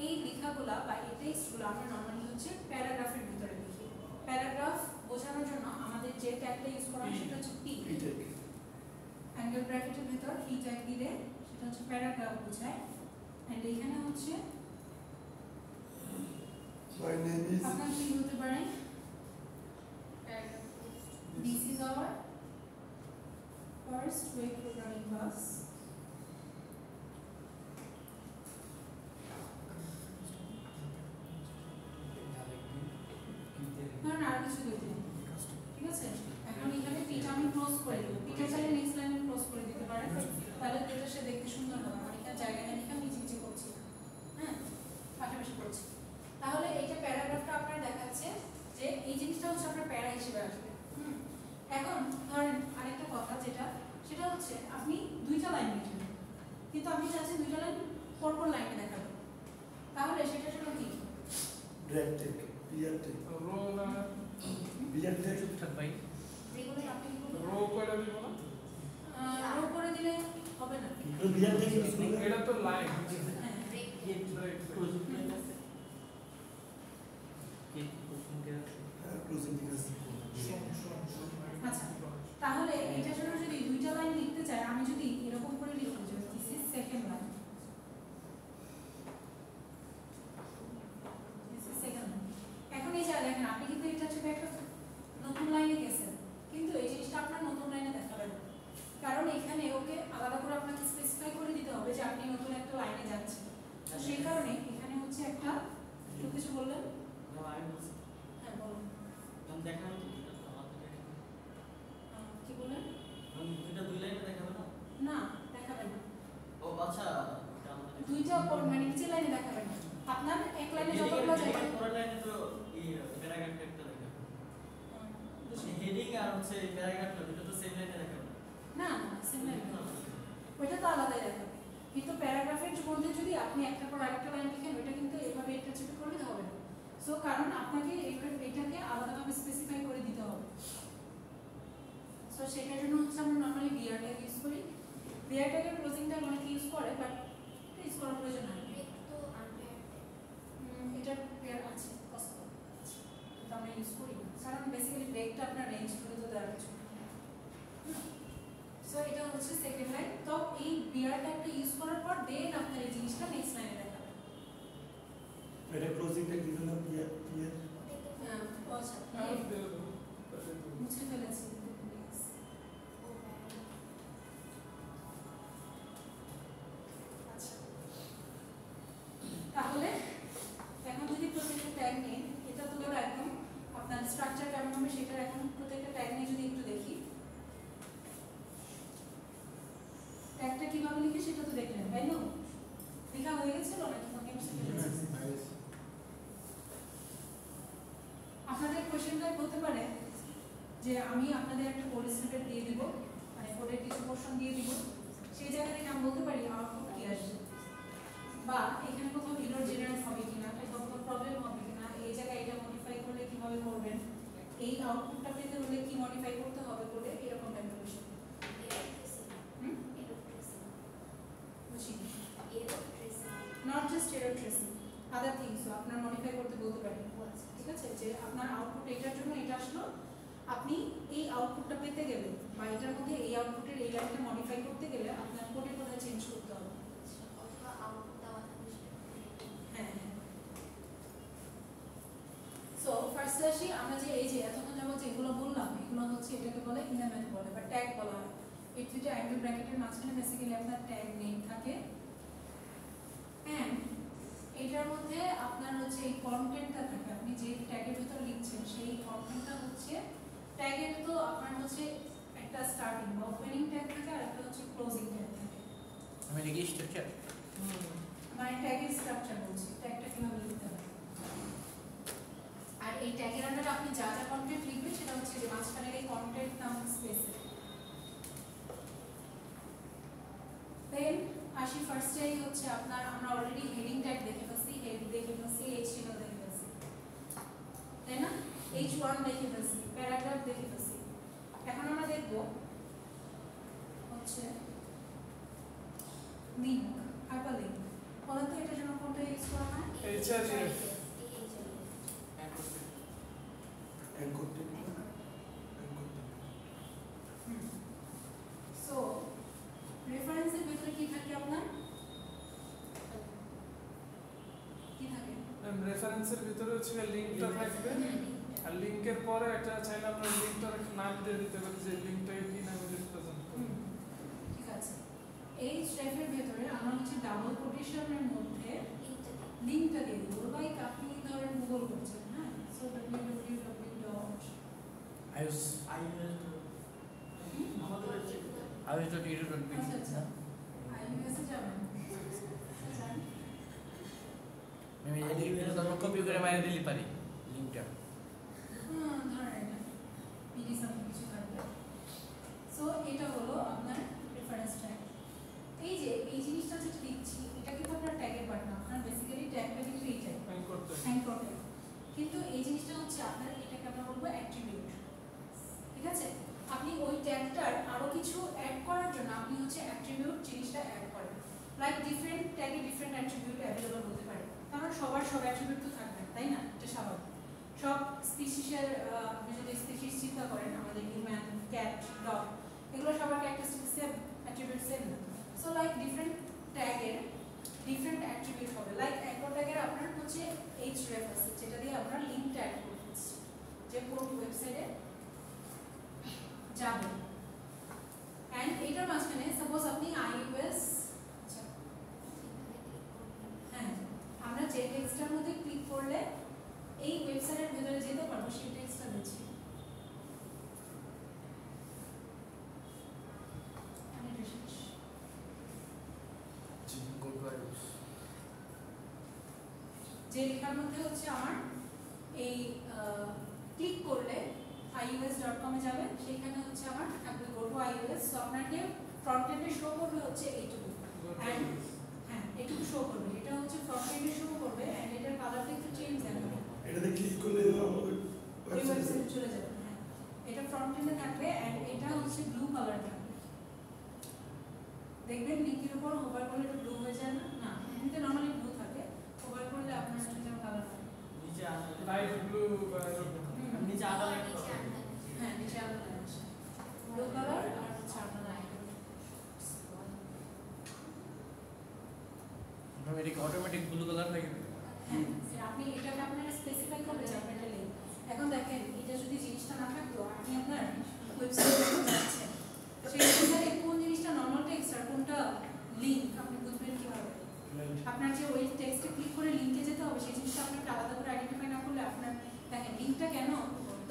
এই লেখাগুলা বা এই টেক্সটগুলো আমরা নর্মালি হচ্ছে প্যারাগ্রাফের ভিতরে লিখি। প্যারাগ্রাফ বোঝানোর জন্য আমাদের যে ট্যাগটা ইউজ করা হয় সেটা হচ্ছে পি, অ্যাঙ্গেল ব্র্যাকেটের ভিতর পি ট্যাগ দিলে সেটা হচ্ছে প্যারাগ্রাফ বোঝায়। অ্যান্ড এইখানে হচ্ছে My name is. আপনার কি বলতে পারেন, this is our first web programming class. ধরুন আর কিছু দিতে নেই, ঠিক আছে? এখন এখানে পিটা আমি ক্লোজ করে দেবো, পিটা চাইলে নেক্সট লাইনে ক্লোজ করে দিতে পারেন, তাহলে এটা সে দেখতে সুন্দর হবে। আমার এখানে জায়গা নেই, এখানে মিচিমিচি করছি, হ্যাঁ পাশাপাশি করছি। তাহলে এইটা প্যারাগ্রাফটা আপনার দেখাচ্ছে যে এই জিনিসটা হচ্ছে আপনার প্যারা হিসেবে আসবে। এখন ধরেন আরেকটা কথা যেটা, সেটা হচ্ছে আপনি দুইটা লাইন লিখেন, কিন্তু আপনি চাচ্ছেন দুইটা লাইন পরপর লাইনে দেখাবেন, তাহলে সেটার জন্য কি Drag tag, PR tag, row না PR tag. চুপচাপ ভাই। যেগুলো আপনি কি করবেন, রো করে দিব না, রো করে দিলে হবে না। तो PR tag use করলে এটা তো লাইন। হ্যাঁ closing দিকে আছে। আচ্ছা, তাহলে এটার জন্য যদি দুইটা লাইন লিখতে চাই, আমি যদি এরকম করে লিখতে চাই this is second line, this is second line. এখন এই যে দেখেন আপনি কিন্তু এটা হচ্ছে একটা নতুন লাইনে গেছেন, কিন্তু এই জিনিসটা আপনার নতুন লাইনে দেখাবে না, কারণ এখানে ওকে আলাদা করে আপনাকে স্পেসিফাই করে দিতে হবে যে আপনি নতুন একটা লাইনে যাচ্ছেন। তো সেই কারণে এখানে হচ্ছে একটা কিছু বললেন, আমি বলছি হ্যাঁ বলুন আমি দেখাবো তো এটা তো আমাদের কি বললেন, এটা দুই লাইনে দেখাবে না? না দেখাবেন না, ও আচ্ছা এটা আমাদের দুইটা মানে নিচে লাইনে দেখাবেন না, আপনার এক লাইনে যতগুলো জায়গা পরের লাইনে তো এই প্যারাগ্রাফ একটা দেখাবে। হেডিং আর হচ্ছে প্যারাগ্রাফটা দুটো তো সেম লাইনে দেখাবে না না সেম লাইন ওইটা তো আলাদাই দেখাবে, কিন্তু প্যারাগ্রাফের মধ্যে যদি আপনি একটা পর আরেকটা লাইন লিখেন ওইটা কিন্তু এভাবে এটা চেপে করলে হবে না। সো কারণ আপনাকে এটাকে আলাদাভাবে স্পেসিফাই করে দিতে হবে। সো সেটার জন্য হচ্ছে আমরা নর্মালি বিআর ট্যাগ ইউজ করি। বিআর ট্যাগের ক্লোজিং ট্যাগ অনেকে ইউজ করে, বাট ইউজ করার প্রয়োজন হয় না। এটার পেয়ার আছে পসিবল, কিন্তু আমরা ইউজ করি না, কারণ বেসিক্যালি ব্রেকটা আপনার রেঞ্জ করে তো দেওয়ার কিছু। সো এটা হচ্ছে সেকেন্ড লাইন। তো এই বিআর ট্যাগটা ইউজ করার পর দেন আপনার এই জিনিসটা নেক্সট লাইনে দেখাবে। এটা closing tag দিবেন না PR আচ্ছা আর দিয়ে দেবো। মুছে ফেলেছি। আচ্ছা তাহলে এখন যদি প্রত্যেকটা ট্যাগ নিয়ে, এটা তো ধরো একদম আপনার স্ট্রাকচার কেমন হবে সেটার এখন প্রত্যেকটা ট্যাগ নিয়ে যদি একটু দেখি, ট্যাগটা কিভাবে লিখে সেটা তো দেখলেন তাই না? লেখা হয়ে গেছিল নাকি মনে হচ্ছে? আপনাদের কোশ্চেনটা হতে পারে যে আমি আপনাদের একটা কোড স্নিপেট দিয়ে দিব, মানে কোডের কিছু পোরশন দিয়ে দিব, সেই জায়গা থেকে আমি বলতে পারি আউটপুট কি আসবে, বা এখানে কোথাও এরর জেনারেট হবে কিনা, কোথাও প্রবলেম হবে কিনা, এই জায়গায় এটা মডিফাই করলে কিভাবে করবেন, এই আউটপুটটা পেতে হলে কি মডিফাই করতে হবে বলে এরকম টাইপের কোশ্চেন। বুঝিনি, নট জাস্ট এরর ট্রেসিং, আদার থিংসও আপনার মডিফাই করতে বলতে পারি। ঠিক আছে, যে আপনার আউটপুট এটার জন্য এটা আসলো, আপনি এই আউটপুটটা পেতে গেলে বা এটার মধ্যে এই আউটপুটের এই লাইনটা মডিফাই করতে গেলে আপনার কোডের কথা চেঞ্জ করতে হবে। হ্যাঁ হ্যাঁ। সো ফার্স্টে আসি, আমরা যে এই যে এতক্ষণ যাবত যেগুলো বললাম এগুলো হচ্ছে এটাকে বলে ইনএমেন্ট বলে বা ট্যাগ বলা হয়। এই দুইটা অ্যাঙ্গেল ব্র্যাকেটের মাঝখানে বেসিক্যালি আপনার ট্যাগ নেম থাকে, এন্ড এটার মধ্যে আপনার হচ্ছে এই কন্টেন্টটা থাকে, আপনি যে ট্যাগের ভিতর লিখছেন সেই কন্টেন্টটা হচ্ছে ট্যাগের তো আপনার হচ্ছে একটা স্টার্টিং বা ওপেনিং ট্যাগ থাকে আর একটা হচ্ছে ক্লোজিং ট্যাগ থাকে। আমি লিখি স্ট্রাকচার। মানে ট্যাগের স্ট্রাকচার বলছি, ট্যাগটা কিভাবে লিখতে হবে। আর এই ট্যাগের আন্ডারে আপনি যা যা কন্টেন্ট লিখবেন সেটা হচ্ছে যে মাঝখানের এই কন্টেন্ট নাম স্পেসে। দেন আসি ফার্স্টেই হচ্ছে আপনার, আমরা অলরেডি হেডিং ট্যাগ দেখে ফেলছি, হেড দেখে ফেলছি, এইচটিএমএল দেখে ফেলছি, তাই না? H1 দেখে ফেলছি, প্যারাগ্রাফ দেখে ফেলছি। এখন আমরা দেখব হচ্ছে লিঙ্ক, হাইপারলিঙ্ক। বলতো এটার জন্য কোনটা ইউজ করা হয়? HRF অ্যাঙ্কর টেক সো রেফারেন্সের ভিতরে কি থাকে আপনার? কি থাকে? রেফারেন্সের ভিতরে হচ্ছে লিংকটা থাকবে, আর লিংকের পরে একটা চাইলে আমরা লিংকটার একটা নাম দিয়ে দিতে পারি যে লিংকটাকে কি নামে রিপ্রেজেন্ট করব। ঠিক আছে, এই স্ট্রাইপের ভিতরে আমরা হচ্ছে ডাবল কোটেশনের মধ্যে লিংকটা দিয়ে দেবো। লাইক আপনি ধরেন গুগল করছেন, হ্যাঁ, সো www. iOS iOS.edu.bg আচ্ছা আচ্ছা, iOS এ যাবেন, যান। আমি এটা তো আমরা কপি করে বাইরে দিতে পারি লিংকটা। ধরেন এটা পিডি সাম কিছু থাকবে। সো এটা হলো আপনার রেফারেন্স ট্যাগ। এই যে এই জিনিসটা যেটা দিচ্ছি, এটা কিন্তু আপনার ট্যাগের পার্ট না, আপনার বেসিক্যালি ট্যাগটা কিন্তু এইটাই, অ্যাঙ্কর ট্যাগ। Anchor tag. কিন্তু এই জিনিসটা হচ্ছে আপনার, এটাকে আমরা বলবো অ্যাট্রিবিউট। ঠিক আছে, আপনি ওই ট্যাগটার আরো কিছু অ্যাড করার জন্য আপনি হচ্ছে অ্যাট্রিবিউট জিনিসটা অ্যাড করেন। লাইক ডিফারেন্ট ট্যাগে ডিফারেন্ট অ্যাট্রিবিউট অ্যাভেলেবল হতে পারে, কারণ সবার সব অ্যাট্রিবিউট তো থাকবে না, তাই না? এটা স্বাভাবিক। সব স্পিসিসের আপনি যদি স্পিসিস চিন্তা করেন, আমাদের হিউম্যান, ক্যাট, ডগ, এগুলো সবার ক্যারেক্টারিস্টিক সেম, অ্যাট্রিবিউট সেম না। সো লাইক ডিফারেন্ট ট্যাগের ডিফারেন্ট অ্যাট্রিবিউট হবে। লাইক অ্যাঙ্কর ট্যাগের আপনার হচ্ছে href আছে, যেটা দিয়ে আমরা লিংকটা অ্যাড করে দিচ্ছি যে কোন ওয়েবসাইটে যাবেন। এন্ড এটার মাঝখানে সাপোজ আপনি iOS, হ্যাঁ, আমরা যে টেক্সটটার মধ্যে ক্লিক করলে এই ওয়েবসাইটের ভিতরে যেতে পারবো সেই টেক্সটটা দিচ্ছি। Go to iOS যে লেখার মধ্যে হচ্ছে আমার এই ক্লিক করলে ios.com এ যাবে, সেখানে হচ্ছে আমার থাকবে গো টু iOS। সো আপনাকে ফ্রন্ট এন্ডে শো করবে হচ্ছে এইটুকু, এন্ড হ্যাঁ এইটুকু শো করবে, এটা হচ্ছে ফ্রন্ট এন্ডে শো করবে। এন্ড এটার কালারটা একটু চেঞ্জ দেখাবে, এটাতে ক্লিক করলে আমাদের ওই ওয়েবসাইটে চলে যাবে। হ্যাঁ, এটা ফ্রন্ট এন্ডে থাকবে এন্ড এটা হচ্ছে ব্লু কালার থাকবে। দেখবেন লিংকের উপর হোভার করলে এটা ব্লু হয়ে যায় না? না, এমনিতে নরমালি ব্লু থাকে, হোভার করলে আপনার এটা কালার থাকে, নিচে লাইট ব্লু বা এরকম। নিচে আদা লাইট হ্যাঁ নিচে আলো আসে ব্লু কালার আর হচ্ছে আপনার অটোমেটিক ব্লু কালার হয়ে গেল। হ্যাঁ, আপনি এটাকে আপনারা স্পেসিফাই করলে যাবেন এটা লিংক। এখন দেখেন এটা যদি জিনিসটা না থাকতো, আপনি আপনার ওয়েবসাইটে যাচ্ছেন, সেই ওয়েবসাইটে কোন জিনিসটা নরমাল টেক্সট আর কোনটা লিংক আপনি বুঝবেন কিভাবে? আপনার যে ওই টেক্সটে ক্লিক করে লিংকে যেতে হবে, সেই জিনিসটা আপনাকে আলাদা করে আইডেন্টিফাই না করলে আপনার দেখেন লিংকটা কেন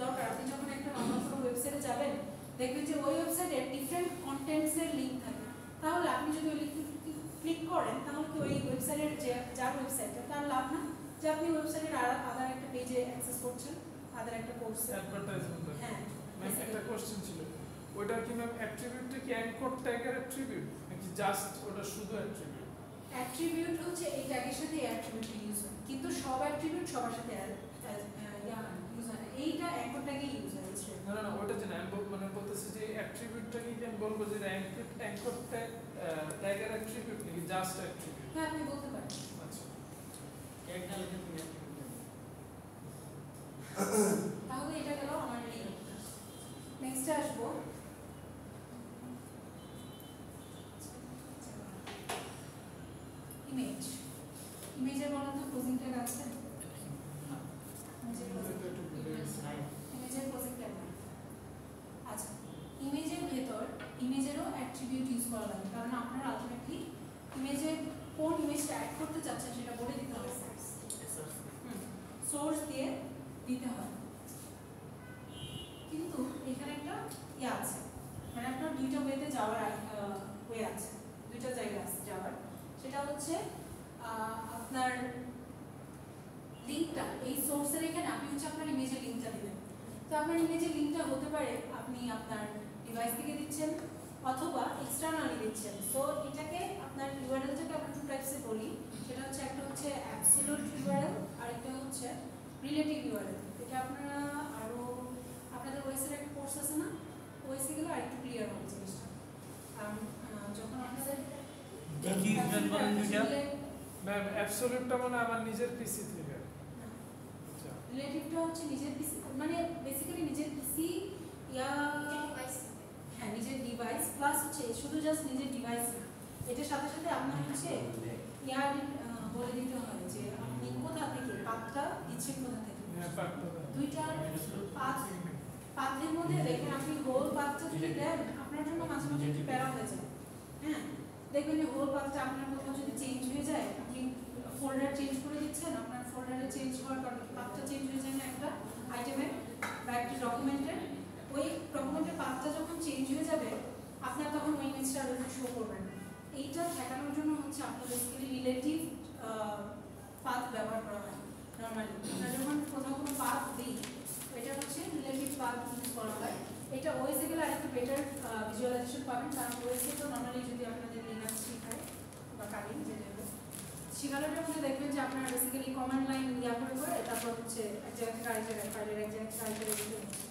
দরকার। আপনি যখন একটা নরমাল কোনো ওয়েবসাইটে যাবেন, দেখবেন যে ওই ওয়েবসাইটে ডিফারেন্ট কন্টেন্টসের লিংক থাকে। তাহলে আপনি যদি ওই লিংকে ক্লিক করেন, তাহলে কি ওই ওয়েবসাইটের যে যার ওয়েবসাইটটা তার লাভ না যে আপনি ওয়েবসাইটের আদার একটা পেজে অ্যাক্সেস করছেন, আদার একটা কোর্সে। অ্যাডভার্টাইজমেন্ট। হ্যাঁ, ম্যাম একটা কোশ্চেন ছিল, ওটা কি ম্যাম অ্যাট্রিবিউটটা কি অ্যাঙ্কর ট্যাগের অ্যাট্রিবিউট নাকি জাস্ট ওটা শুধু অ্যাট্রিবিউট? অ্যাট্রিবিউট হচ্ছে এই ট্যাগের সাথে অ্যাট্রিবিউট ইউজ হয়, কিন্তু সব অ্যাট্রিবিউট সবার সাথে ইউজ হয় না। এইটা অ্যাঙ্কর ট্যাগে ইউজ হয়। না না ওটা যে আমি মানে বলতেছি যে অ্যাট্রিবিউটটা কি আমি বলবো যে অ্যাঙ্কর ট্যাগের অ্যাট্রিবিউট নাকি জাস্ট অ্যাট্রিবিউট? হ্যাঁ, আপনি বলতে পারেন। আচ্ছা, একটা লিখে তুমি তাহলে এটা গেল আমার লিংক। নেক্সটে আসবো ইমেজ। ইমেজের বলেন তো ক্লোজিং ট্যাগ আছে? ইমেজের ক্লোজিং ট্যাগ নাই। আচ্ছা, ইমেজের ভেতর ইমেজেরও অ্যাট্রিবিউট ইউজ করা লাগে, কারণ আপনারা আলটিমেটলি ইমেজে কোন ইমেজটা অ্যাড করতে চাচ্ছেন সেটা বলে দিতে হবে। সোর্স দিয়ে দিতে হয়, কিন্তু এখানে একটা ইয়ে আছে, মানে আপনার দুইটা ওয়েতে যাওয়ার ওয়ে আছে, দুইটা জায়গা আছে যাওয়ার। সেটা হচ্ছে আপনার লিঙ্কটা এই সোর্সের এখানে আপনি হচ্ছে আপনার ইমেজের লিঙ্কটা দিবেন। তো আপনার ইমেজের লিঙ্কটা হতে পারে আপনি আপনার ডিভাইস থেকে দিচ্ছেন অথবা এক্সটার্নালি দিচ্ছেন। সো এটাকে আপনার ইউআরএলটাকে আমরা টু টাইপসে বলি, সেটা হচ্ছে একটা হচ্ছে অ্যাবসলিউট ইউআরএল আর একটা হচ্ছে রিলেটিভ ইউআরএল। এটা আপনারা ফোর্স আছে না, ওএসে গেলে আরেকটু ক্লিয়ার হবে জিনিসটা। কারণ যখন আপনাদের কি ইউজ করেন দুইটা? ম্যাম অ্যাবসলিউটটা মানে আমার নিজের পিসি থেকে। আচ্ছা রিলেটিভটা হচ্ছে নিজের পিসি, মানে বেসিক্যালি নিজের পিসি ইয়া হ্যাঁ নিজের ডিভাইস প্লাস হচ্ছে শুধু জাস্ট নিজের ডিভাইস না, এটার সাথে সাথে আপনার হচ্ছে ইয়ার বলে দিতে হয় যে আপনি কোথা থেকে পাতটা দিচ্ছেন, কোথা থেকে হ্যাঁ পারতো। দুইটার পাথের মধ্যে দেখেন আপনি হোল পাথটা যদি দেন আপনার জন্য মাঝে মাঝে একটু প্যারা হয়ে যায়। হ্যাঁ দেখবেন যে হোল পাথটা আপনার কোথাও যদি চেঞ্জ হয়ে যায়, আপনি ফোল্ডার চেঞ্জ করে দিচ্ছেন, আপনার ফোল্ডারে চেঞ্জ হওয়ার কারণে পাথটা চেঞ্জ হয়ে যায় না একটা আইটেমের বা একটা ডকুমেন্টের, ওই ডকুমেন্টের পাথটা যখন চেঞ্জ হয়ে যাবে আপনার তখন ওই ইমেজটা আর শো করবে না। এইটা ঠেকানোর জন্য হচ্ছে আপনার বেসিক্যালি রিলেটিভ পাথ ব্যবহার করা হয় নর্মালি। আমরা যখন কোথাও কোনো পাথ দিই এটা হচ্ছে রিলেটিভ পাথ ইউজ করা হয়। এটা ওএসে গেলে আরেকটু বেটার ভিজুয়ালাইজেশন পাবেন, কারণ ওএসে তো নর্মালি যদি আপনাদের লিনাক্স শেখায় বা কালিং যেটা শিখানোটার মধ্যে দেখবেন যে আপনার বেসিক্যালি কমান্ড লাইন ইয়া করে করে তারপর হচ্ছে এক জায়গা থেকে আরেক জায়গায় ফাইলের এক জায়গা থেকে আরেক জায়গায় দিতে হচ্ছে।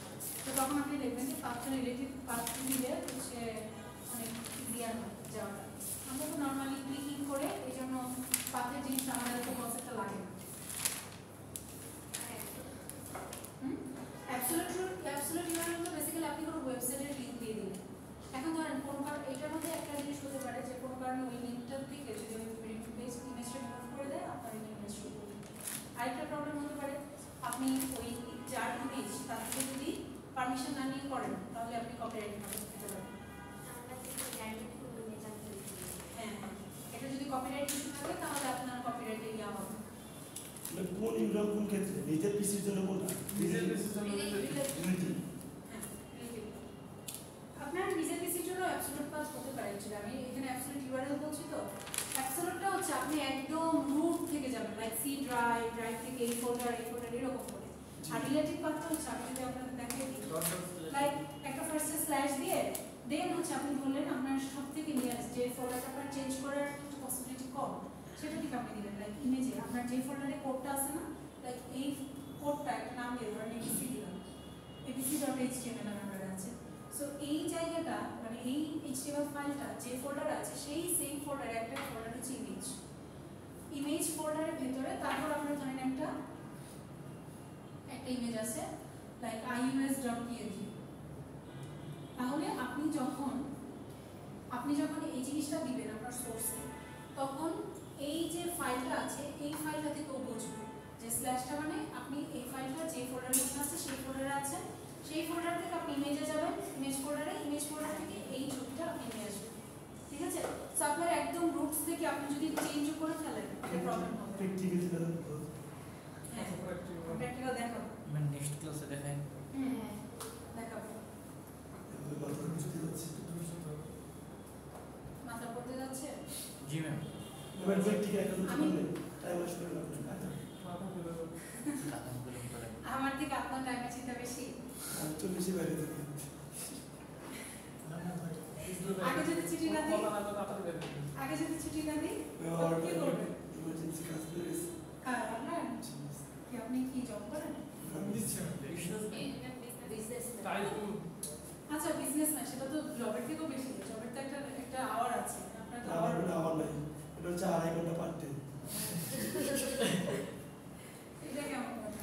তো তখন আপনি দেখবেন যে পাথটা রিলেটিভ পাথ দিলে হচ্ছে অনেক ইজিয়ার হয় যাওয়াটা। আমরা তো নর্মালি ক্লিকিং করে এই জন্য পাথের জিনিসটা আমাদের তো কনসেপ্টটা লাগে না। অ্যাবসলিউট ইউআরএল তো বেসিক্যালি আপনি কোনো ওয়েবসাইটের লিংক দিয়ে দিলেন। এখন ধরেন কোনো কারণ এটার মধ্যে একটা জিনিস হতে পারে যে কোনো কারণে ওই লিঙ্কটার থেকে যদি ওই পেজ ইমেজটা রিমুভ করে দেয় আপনার ইমেজ শুরু করবে। আরেকটা প্রবলেম হতে পারে আপনি ওই যার ইমেজ তার থেকে যদি পারমিশন না নিয়ে করেন তাহলে আপনি কপিরাইট করতে পারেন। হ্যাঁ এটা যদি কপিরাইট ইস্যু থাকে তাহলে আপনার কপিরাইটে ইয়া হবে। কোন ইউজার কোন ক্ষেত্রে নিজের পিসির জন্য কোনটা? নিজের পিসির জন্য রিলেটিভ। আপনার নিজের পিসির জন্য অ্যাবসলিউট পাথ হতে পারে। অ্যাকচুয়ালি আমি এখানে অ্যাবসলিউট ইউআরএল বলছি তো অ্যাবসলিউটটা হচ্ছে আপনি একদম রুট থেকে যাবেন লাইক সি ড্রাইভ থেকে এই ফোল্ডার এরকম করে। আর রিলেটিভ পাথটা হচ্ছে আমি যদি আপনাদের দেখাই দিই লাইক একটা ফার্স্টে স্ল্যাশ দিয়ে দেন হচ্ছে আপনি বললেন আপনার সব থেকে নিয়ারেস্ট যে ফোল্ডারটা আপনার চেঞ্জ করার একটু পসিবিলিটি কম সেটা ঠিক আপনি দিলেন। লাইক ইমেজে আপনার যে ফোল্ডারে কোডটা আছে না, লাইক এই কোডটা একটা নাম দিয়ে ধরেন এবিসি দিলাম, abc.html নাম্বার আছে। সো এই জায়গাটা মানে এই HTML ফাইলটা যে ফোল্ডারে আছে সেই সেম ফোল্ডারে একটা ফোল্ডার হচ্ছে ইমেজ ফোল্ডারের ভিতরে তারপর আপনার ধরেন একটা ইমেজ আছে লাইক ius.png। তাহলে আপনি যখন এই জিনিসটা দিবেন আপনার সোর্সে তখন এই যে ফাইলটা আছে এই ফাইলটা থেকেও বুঝবে যে স্ল্যাশটা মানে আপনি এই ফাইলটা যে ফোল্ডারে আছে সেই ফোল্ডারে আছে, সেই ফোল্ডার থেকে আপনি ইমেজে যাবেন, ইমেজ ফোল্ডার থেকে এই ছবিটা আপনি নিয়ে আসবেন। ঠিক আছে? সো আপনার একদম রুটস থেকে আপনি যদি চেঞ্জ করে ফেলেন এটা প্রবলেম হবে। প্র্যাকটিক্যাল হ্যাঁ প্র্যাকটিক্যাল দেখাবো। মানে নেক্সট ক্লাসে দেখাই। দেখাবো। কথা বুঝতে পারছি। মাথা পড়তে যাচ্ছে? জি ম্যাম। এবার প্র্যাকটিক্যাল একটা দুটো করলে টাইম আসবে না। মাথা ফেলে দেবো। আমার থেকে আপনার টাইমের চিন্তা বেশি। আমি তো বেশি বাইরে থাকি। আগে যদি ছুটি না দিই, বলা না তো তাড়াতাড়ি বের হবে। আগে যদি ছুটি না দিই আমার কি করবেন? ইমার্জেন্সি কাজ করে গেছে। আপনার কি আপনি কি জব করেন? আমি দিচ্ছি না। তাই তো আচ্ছা বিজনেস না, সেটা তো জবের থেকেও বেশি। জবের তো একটা আওয়ার আছে, আপনার তো আমার hour- ওটা আমার নাই। এটা হচ্ছে 2.5 ঘন্টা পার ডে। এটা কেমন কথা?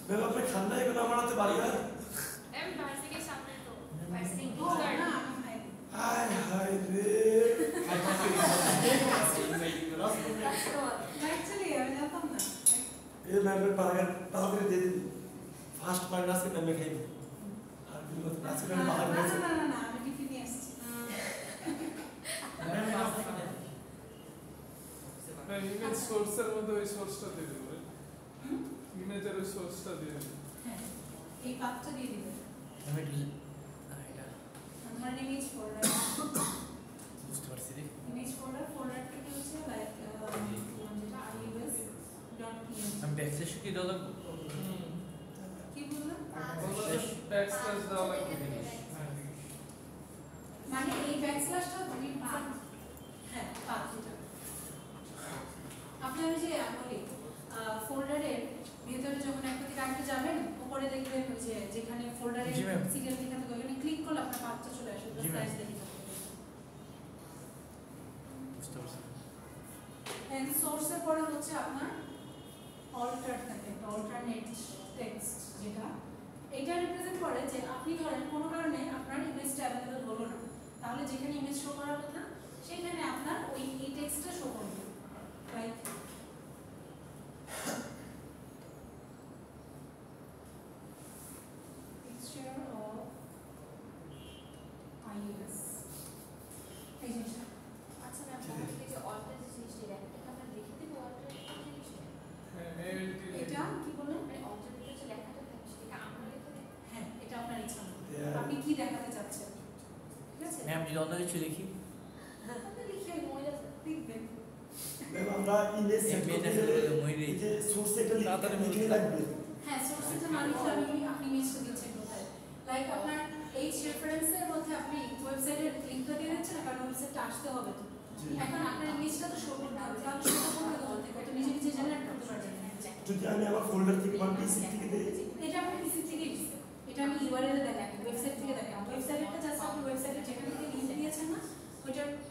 ম্যাম আপনি খান না এগুলো আমার হাতে বাড়ি না। ও, না, আমি খাইনি। হায় হায় রে। Actually, আমি জানতাম না। এই ম্যামের বার্গার তাড়াতাড়ি দিয়ে দিন। ফার্স্ট বার্গার আজকে ম্যামে খাইবে। আর কি বলতে আজকে না, ম্যাম বার্গার না, খাইছে। না, না, না, আমি টিফিন নিয়ে আসছি। ইমেজ সোর্সের মধ্যে ওই সোর্সটা দিয়ে দেবো। ইমেজের ওই সোর্সটা দিয়ে দেবো। হ্যাঁ, এই পাতটা দিয়ে দিবেন। আমি এটা ধরেন ইমেজ ফোল্ডার, বুঝতে পারছি রে। ইমেজ ফোল্ডার থেকে হচ্ছে লাইক যেটা ius.png। আমি ব্যাকস্ল্যাশ কি দেওয়া লাগবে? কি বললাম? ব্যাকস্ল্যাশ দেওয়া লাগবে। হ্যাঁ। মানে এই ব্যাকস্ল্যাশটা দুই পাত। হ্যাঁ, পাত যেটা। আপনি আমি যে বলি ফোল্ডারের ভিতরে যখন একটা থেকে আরেকটা যাবেন উপর পরে দেখবেন ওই যে যেখানে ফোল্ডারে জি ম্যাম। সিরিয়াল লেখা থাকে ওখানে ক্লিক করলে আপনার পাথটা চলে আসবে জি ম্যাম। স্ল্যাশ দিয়ে দিতে হবে। বুঝতে পারছি। এন্ড সোর্সের পরে হচ্ছে আপনার অল্টার থাকে, অল্টারনেট টেক্সট, যেটা এটা রিপ্রেজেন্ট করে যে আপনি ধরেন কোনো কারণে আপনার ইমেজটা অ্যাভেলেবল হলো না, তাহলে যেখানে ইমেজ শো করার কথা সেখানে আপনার ওই এই টেক্সটটা শো করবে, রাইট? পিকচার অফ iOS এই জিনিসটা আচ্ছা ম্যাম, তাহলে এই যে অল্টার যে জিনিসটা লেখাটা আমরা লিখে দেবো, অল্টার জিনিসটা এটা কি বললেন? মানে অল্টার যে লেখাটা থাকে সেটা আমরা লিখে দেবো। হ্যাঁ, এটা আপনার ইচ্ছা মতো। Yeah. আপনি কি দেখাতে চাচ্ছেন, ঠিক আছে? ম্যাম যদি অন্য কিছু লিখি আপনি লিখে মহিলা লিখবেন। ম্যাম আমরা ইমেজ সেট Image করতে আসলে গেলে মইরি। এই যে সোর্স এটা তাড়াতাড়ি লিখে লাগবে। হ্যাঁ, সোর্সটা না লিখলে আপনি ইমেজটা দিচ্ছেন কোথায়? লাইক আপনার এই রেফারেন্সের মধ্যে আপনি ওয়েবসাইটের লিংকটা দিয়ে দিচ্ছেন, কারণ ওয়েবসাইটটা আসতে হবে তো। জি। এখন আপনার ইমেজটা তো শো করতে হবে, তাহলে সেটা করবে কোথা থেকে? তো নিজে নিজে জেনারেট করতে পারবেন না। যদি আমি আমার ফোল্ডার থেকে বা পিসি থেকে দেই, এটা আপনি পিসি থেকেই দিচ্ছেন, এটা আমি ইউআরএল এ দেখাই, ওয়েবসাইট থেকে দেখাই। ওয়েবসাইটটা জাস্ট আপনি ওয়েবসাইটে যেখান থেকে লিংক দিয়েছেন না,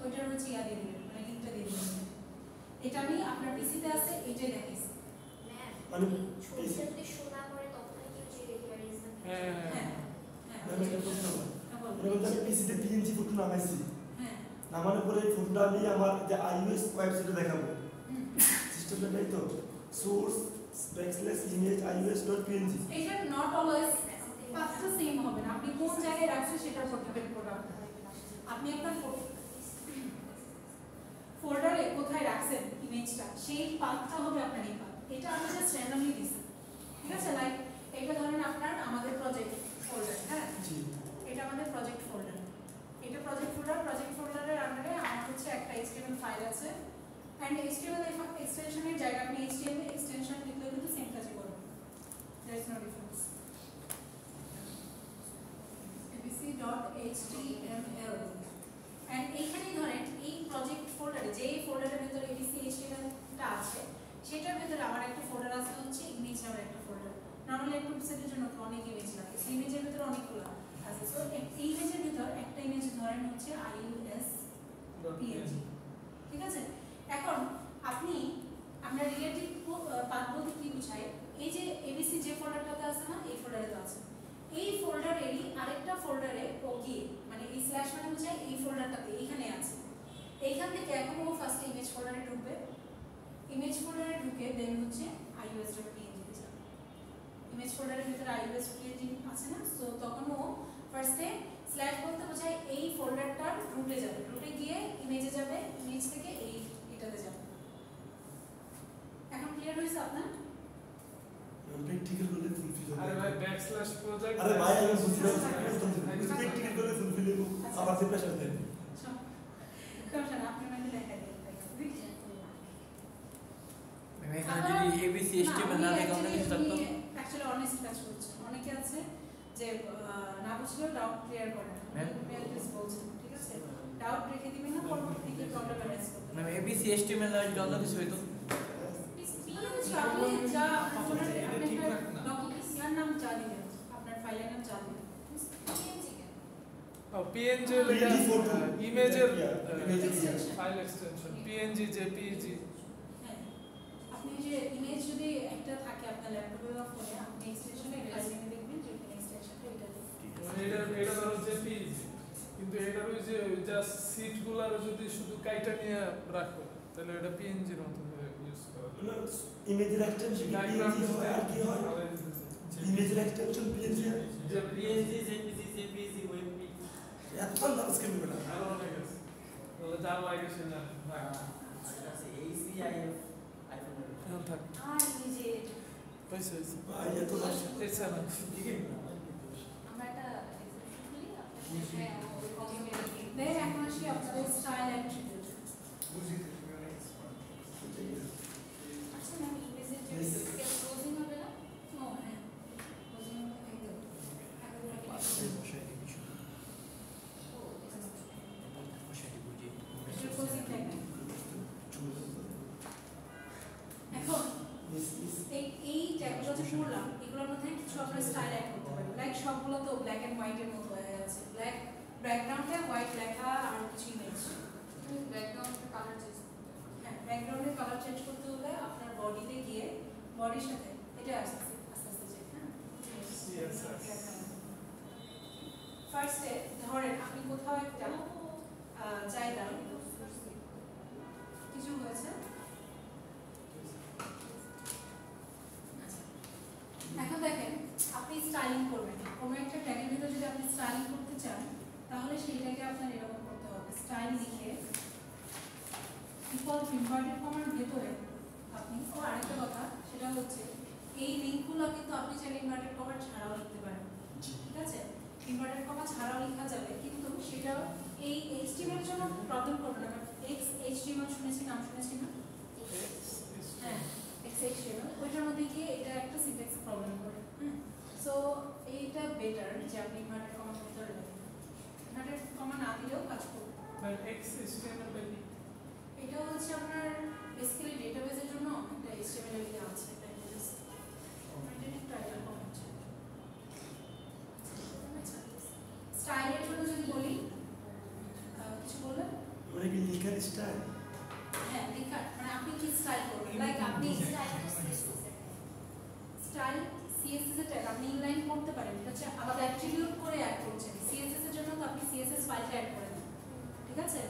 ওইটার হচ্ছে ইয়া দিয়ে দিবেন, মানে লিংকটা দিয়ে দিবেন। এটা আমি আপনার পিসিতে আছে, এইটাই দেখাইছি। ম্যাম, মানে ছবিটা যদি শো না করে তখন কি হচ্ছে রেফারেন্স না? হ্যাঁ হ্যাঁ, ম্যাম এটা প্রশ্ন না। হ্যাঁ, বলুন। মানে বলতে আমি পিসিতে পিএনজি ফটো নামাইছি, হ্যাঁ, নামানোর পরে এই ফটোটা আমি আমার যে iOS ওয়েবসাইটে দেখাবো, হুম। সিস্টেমটা নেই তো, সোর্স ব্যাকস্ল্যাশ ইমেজ ios.png। এটা নট অলওয়েজ পাথটা সেম হবে না, আপনি কোন জায়গায় রাখছেন সেটার উপর ডিপেন্ড করবে আপনার। আপনি আপনার ফোল্ডারে কোথায় রাখছেন ইমেজটা, সেই পাথটা হবে আপনার এই পাথ। এটা আমি জাস্ট র্যান্ডমলি দিছি, ঠিক আছে? লাইক এটা ধরেন আপনার আমাদের প্রজেক্ট ফোল্ডার, হ্যাঁ, জি। এটা আমাদের প্রজেক্ট ফোল্ডার। এটা প্রজেক্ট ফোল্ডারের আন্ডারে আমার হচ্ছে একটা HTML ফাইল আছে, এন্ড HTML এক্সটেনশনের জায়গা আপনি HTML এক্সটেনশন লিখলে কিন্তু সেম কাজই করবে, there is no difference. abc.html and এইখানেই ধরেন এই প্রজেক্ট ফোল্ডারে, যে ফোল্ডারের ভিতরে abc.html টা আছে, সেটার ভিতরে আমার একটা ফোল্ডার আছে হচ্ছে ইমেজ নামের একটা ফোল্ডার। নরমালি একটা ওয়েবসাইটের জন্য তো অনেক ইমেজ লাগে, সেই ইমেজের ভিতরে অনেকগুলো আছে। সো এই ইমেজের ভিতর একটা ইমেজ ধরেন হচ্ছে ios.png, ঠিক আছে? এখন আপনি আমরা রিলেটিভ পাথ বলতে কি বোঝায়, এই যে এবিসি যে ফোল্ডারটাতে আছে না, এই ফোল্ডারে তো আছে, এই ফোল্ডারেরই আরেকটা ফোল্ডারে ও গিয়ে, মানে এই স্ল্যাশ মানে বোঝায় এই ফোল্ডারটাতে এইখানে আছে, এইখান থেকে এখন ও ফার্স্ট ইমেজ ফোল্ডারে ঢুকবে, ইমেজ ফোল্ডারে ঢুকে দেন হচ্ছে ios.png তে যাবে। ইমেজ ফোল্ডারের ভিতরে ios.png আছে না, সো তখন ও ফার্স্টে স্ল্যাশ বলতে বোঝায় এই ফোল্ডারটার রুটে যাবে, রুটে গিয়ে ইমেজে যাবে, ইমেজ থেকে এই এটাতে যাবে। এখন ক্লিয়ার হয়েছে আপনার? প্র্যাকটিক্যাল করলে ফুলফিল আরে হবে। ভাই ব্যাকস্ল্যাশ প্রজেক্ট, আরে ভাই আমি বুঝতে পারছি, প্র্যাকটিক্যাল করলে ফুলফিল হবে, আবার যে প্রেশার দেন। সমস্যা না, আপনি মানে দেখা দিন। ম্যাম এখানে যদি ABC HTML না থাকে অন্য কিছু থাকতো অ্যাকচুয়ালি অনেস্ট কাজ করছে, অনেকে আছে যে না বুঝলেও ডাউট ক্লিয়ার করে না, ম্যাম? প্লিজ বলছেন, ঠিক আছে? ডাউট রেখে দিবেন না, পরবর্তী কি প্রবলেম অ্যারেঞ্জ করতে ম্যাম ABC HTML না যদি অন্য কিছু হইতো আপনি যা আপনার এটা ঠিক রাখ না। ডকুমেন্টের নাম যা দিবেন, আপনার ফাইলের নাম যা দিবেন, PNG লেখা ইমেজের ফাইল এক্সটেনশন PNG JPEG। হ্যাঁ, আপনি যে ইমেজ যদি একটা থাকে আপনার ল্যাপটপে বা ফোনে, আপনি এক্সটেনশনে ফাইল নিয়ে দেখবেন যে এক্সটেনশনটা এটা এটা ধরো JPEG, কিন্তু এটার ওই যে জাস্ট সিটগুলার যদি শুধু কাইটা নিয়ে রাখো তাহলে এটা PNG এর মতো ইউজ করা যায়। ইমেজের এক্সটেনশন পিএনজি হয় আর কি হয়, ইমেজের এক্সটেনশন পিএনজি হয়, যে PNG, JPG, CPG, WebP এত নাম স্ক্রিন হবে না। আরো অনেক আছে, তাহলে যার লাগে সে জানে। আছে ACIF iPhone এখন থাক আর এই যে পয়সা হয়েছে ভাই এত ভাষা এছাড়া আমরা একটা এক্সাম্পল দেন এখন আসি আপনাদের স্টাইল অ্যান্ড ট্রিবিউট। আচ্ছা ম্যাম, ইমেজের যে ক্লোজিং হবে না? ও হ্যাঁ, closing একদম বসাই দিই কিছু ও বসাই দিই বুঝি এটা closing থাকবে। এখন এই ট্যাগগুলো যে পড়লাম, এগুলোর মধ্যে কিছু আপনার স্টাইল অ্যাড করতে পারেন। লাইক সবগুলো তো ব্ল্যাক এন্ড হোয়াইটের মতো হয়ে আছে, ব্ল্যাক ব্যাকগ্রাউন্ডে হোয়াইট লেখা আর কিছু ইমেজ। ব্যাকগ্রাউন্ডে কালার চেঞ্জ হ্যাঁ, ব্যাকগ্রাউন্ডের কালার চেঞ্জ করতে হলে আপনার বডিতে গিয়ে বডির সাথে এটা আস্তে আস্তে যাই। হ্যাঁ, ফার্স্টে ধরেন আপনি কোথাও একটা জায়গায় কিছু হয়েছে, আচ্ছা, এখন দেখেন আপনি স্টাইলিং করবেন কোনো একটা ট্যাগের ভিতরে। যদি আপনি স্টাইলিং করতে চান তাহলে সেইটাকে আপনার এরকম করতে হবে, স্টাইল লিখে ডিফল্ট ইনভার্টেড কমার ভেতরে আপনি আরেকটা কথা সেটা হচ্ছে এই লিঙ্কগুলো কিন্তু আপনি চাইলে ইনভার্টেড কমার ছাড়াও লিখতে পারেন, ঠিক আছে? ইনভার্টেড কমা ছাড়াও লেখা যাবে, কিন্তু সেটা এই এইচটিএমএল এর জন্য প্রবলেম করবে না। এক্স এইচটিএমএল নাম শুনেছি না? হ্যাঁ, এক্স এইচটিএমএল, ওইটার মধ্যে গিয়ে এটা একটা সিনট্যাক্স প্রবলেম করে। সো এইটা বেটার যে আপনি ইনভার্টেড কমার ভিতরে লিখেন। ইনভার্টেড কমা না দিলেও কাজ করবে। বাট এক্স HTML বাই কি? এটা হচ্ছে আপনার বেসিক্যালি ডেটাবেসের জন্য একটা এইচটিএমএল এর আছে, প্যাকেজ মেইনটেইনিং টাইটেল কমা। স্টাইলের জন্য যদি বলি, কিছু বললেন? মানে কি লেখার স্টাইল? হ্যাঁ, লেখা মানে আপনি কি স্টাইল করবেন, লাইক আপনি স্টাইল সিএসএস এর ট্যাগ আপনি ইনলাইন করতে পারেন, এটা হচ্ছে আলাদা অ্যাট্রিবিউট করে অ্যাড করছেন। সিএসএস এর জন্য তো আপনি সিএসএস ফাইলটা অ্যাড করে দেন, ঠিক আছে?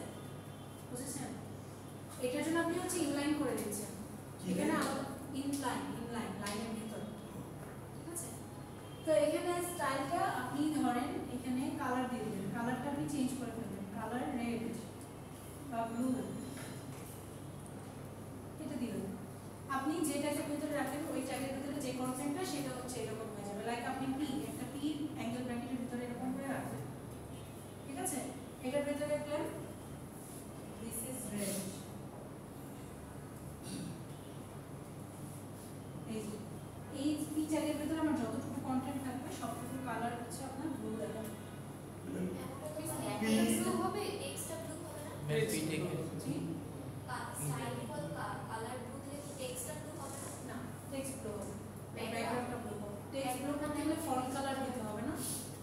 বুঝেছেন? এটার জন্য আপনি হচ্ছে ইনলাইন করে দিচ্ছেন, এখানে ইনলাইন লাইনের ভিতর, ঠিক আছে? তো এখানে স্টাইলটা আপনি ধরেন এখানে কালার দিয়ে দিবেন, কালারটা আপনি চেঞ্জ করে ফেলবেন, কালার রেড বা ব্লু এটা দিবেন। আপনি যে ট্যাগের ভিতরে রাখেন ওই ট্যাগের ভিতরে যে কনটেন্টটা সেটা হচ্ছে এরকম হয়ে যাবে। লাইক আপনি একটা পি অ্যাঙ্গেল ব্র্যাকেটের ভিতরে এরকম করে রাখবেন, ঠিক আছে? এটার ভিতরে লিখলেন দিস ইজ রেড, এই পি ট্যাগের ভিতরে আমার যতটুকু কন্টেন্ট থাকবে সবটুকু কালার হচ্ছে আপনার ব্লু দেখাবে। ব্লু হবে, টেক্সটটা ব্লু হবে না? মেবি ঠিক জি স্টাইল ইকুয়াল কালার ব্লু দিলে কি টেক্সটটা ব্লু হবে না? না, টেক্সট ব্লু হবে, ব্যাকগ্রাউন্ডটা ব্লু হবে। টেক্সট ব্লু করতে গেলে ফন্ট কালার দিতে হবে না,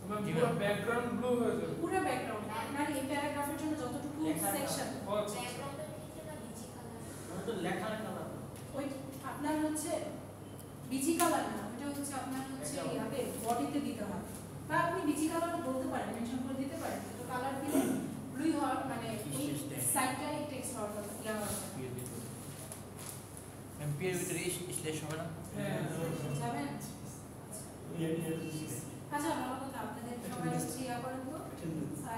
পুরো ব্যাকগ্রাউন্ড ব্লু হয়ে যাবে। পুরো ব্যাকগ্রাউন্ড আপনার এই প্যারাগ্রাফের জন্য যতটুকু সেকশন আচ্ছা ব্যাকগ্রাউন্ডের ক্ষেত্রে না বিজি কালার? তো লেখার কালার ওই আপনার হচ্ছে বিজি কালার না, ওটা হচ্ছে আপনার হচ্ছে ইয়াতে বডিতে দিতে হবে, বা আপনি বিজি কালার বলতে পারেন, মেনশন করে দিতে পারেন। তো কালার দিলে ব্লু হওয়ার মানে এই সাইডটা এই টেক্সট হওয়ার কথা ইয়া হওয়ার কথা। এমপিএর ভিতরে স্ল্যাশ হবে না? হ্যাঁ যাবেন? আচ্ছা, ভালো কথা, আপনাদের সবাই হচ্ছে ইয়া করেন তো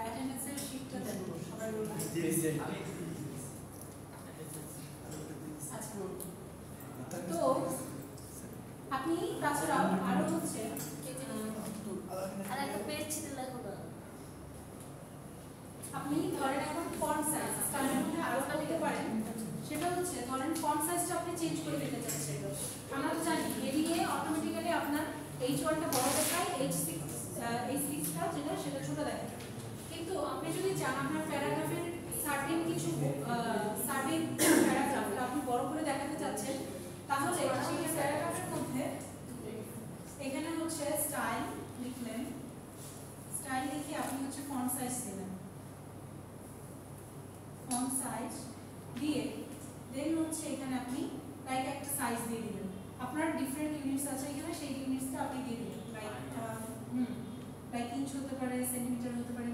অ্যাটেন্ডেন্সের শিটটা দেন সবাই বলবেন। আচ্ছা, তো আপনি তাছাড়াও আরো হচ্ছে আর একটা পেজ ছিল লেখো না। আপনি ধরেন এখন ফন্ট সাইজ স্টাইলের মধ্যে আরো একটা দিতে পারেন, সেটা হচ্ছে ধরেন ফন্ট সাইজটা আপনি চেঞ্জ করে দিতে চাচ্ছেন। আমরা তো জানি হেডিং এ অটোমেটিক্যালি আপনার H1টা বড় দেখায়, H6টা যেটা সেটা ছোট দেখায়। কিন্তু আপনি যদি চান আপনার প্যারাগ্রাফের সার্টেন কিছু সার্টেন প্যারাগ্রাফটা আপনি বড় করে দেখাতে চাচ্ছেন, তাহলে সেই প্যারাগ্রাফের মধ্যে এখানে হচ্ছে স্টাইল লিখলেন, স্টাইল লিখে আপনি হচ্ছে ফন্ট সাইজ দিলেন, ফন্ট সাইজ দিয়ে দেন হচ্ছে এখানে আপনি লাইক একটা সাইজ দিয়ে দিবেন। আপনার ডিফারেন্ট ইউনিটস আছে এখানে, সেই ইউনিটসটা আপনি দিয়ে দিবেন। লাইক ইঞ্চ হতে পারে, সেন্টিমিটার হতে পারে,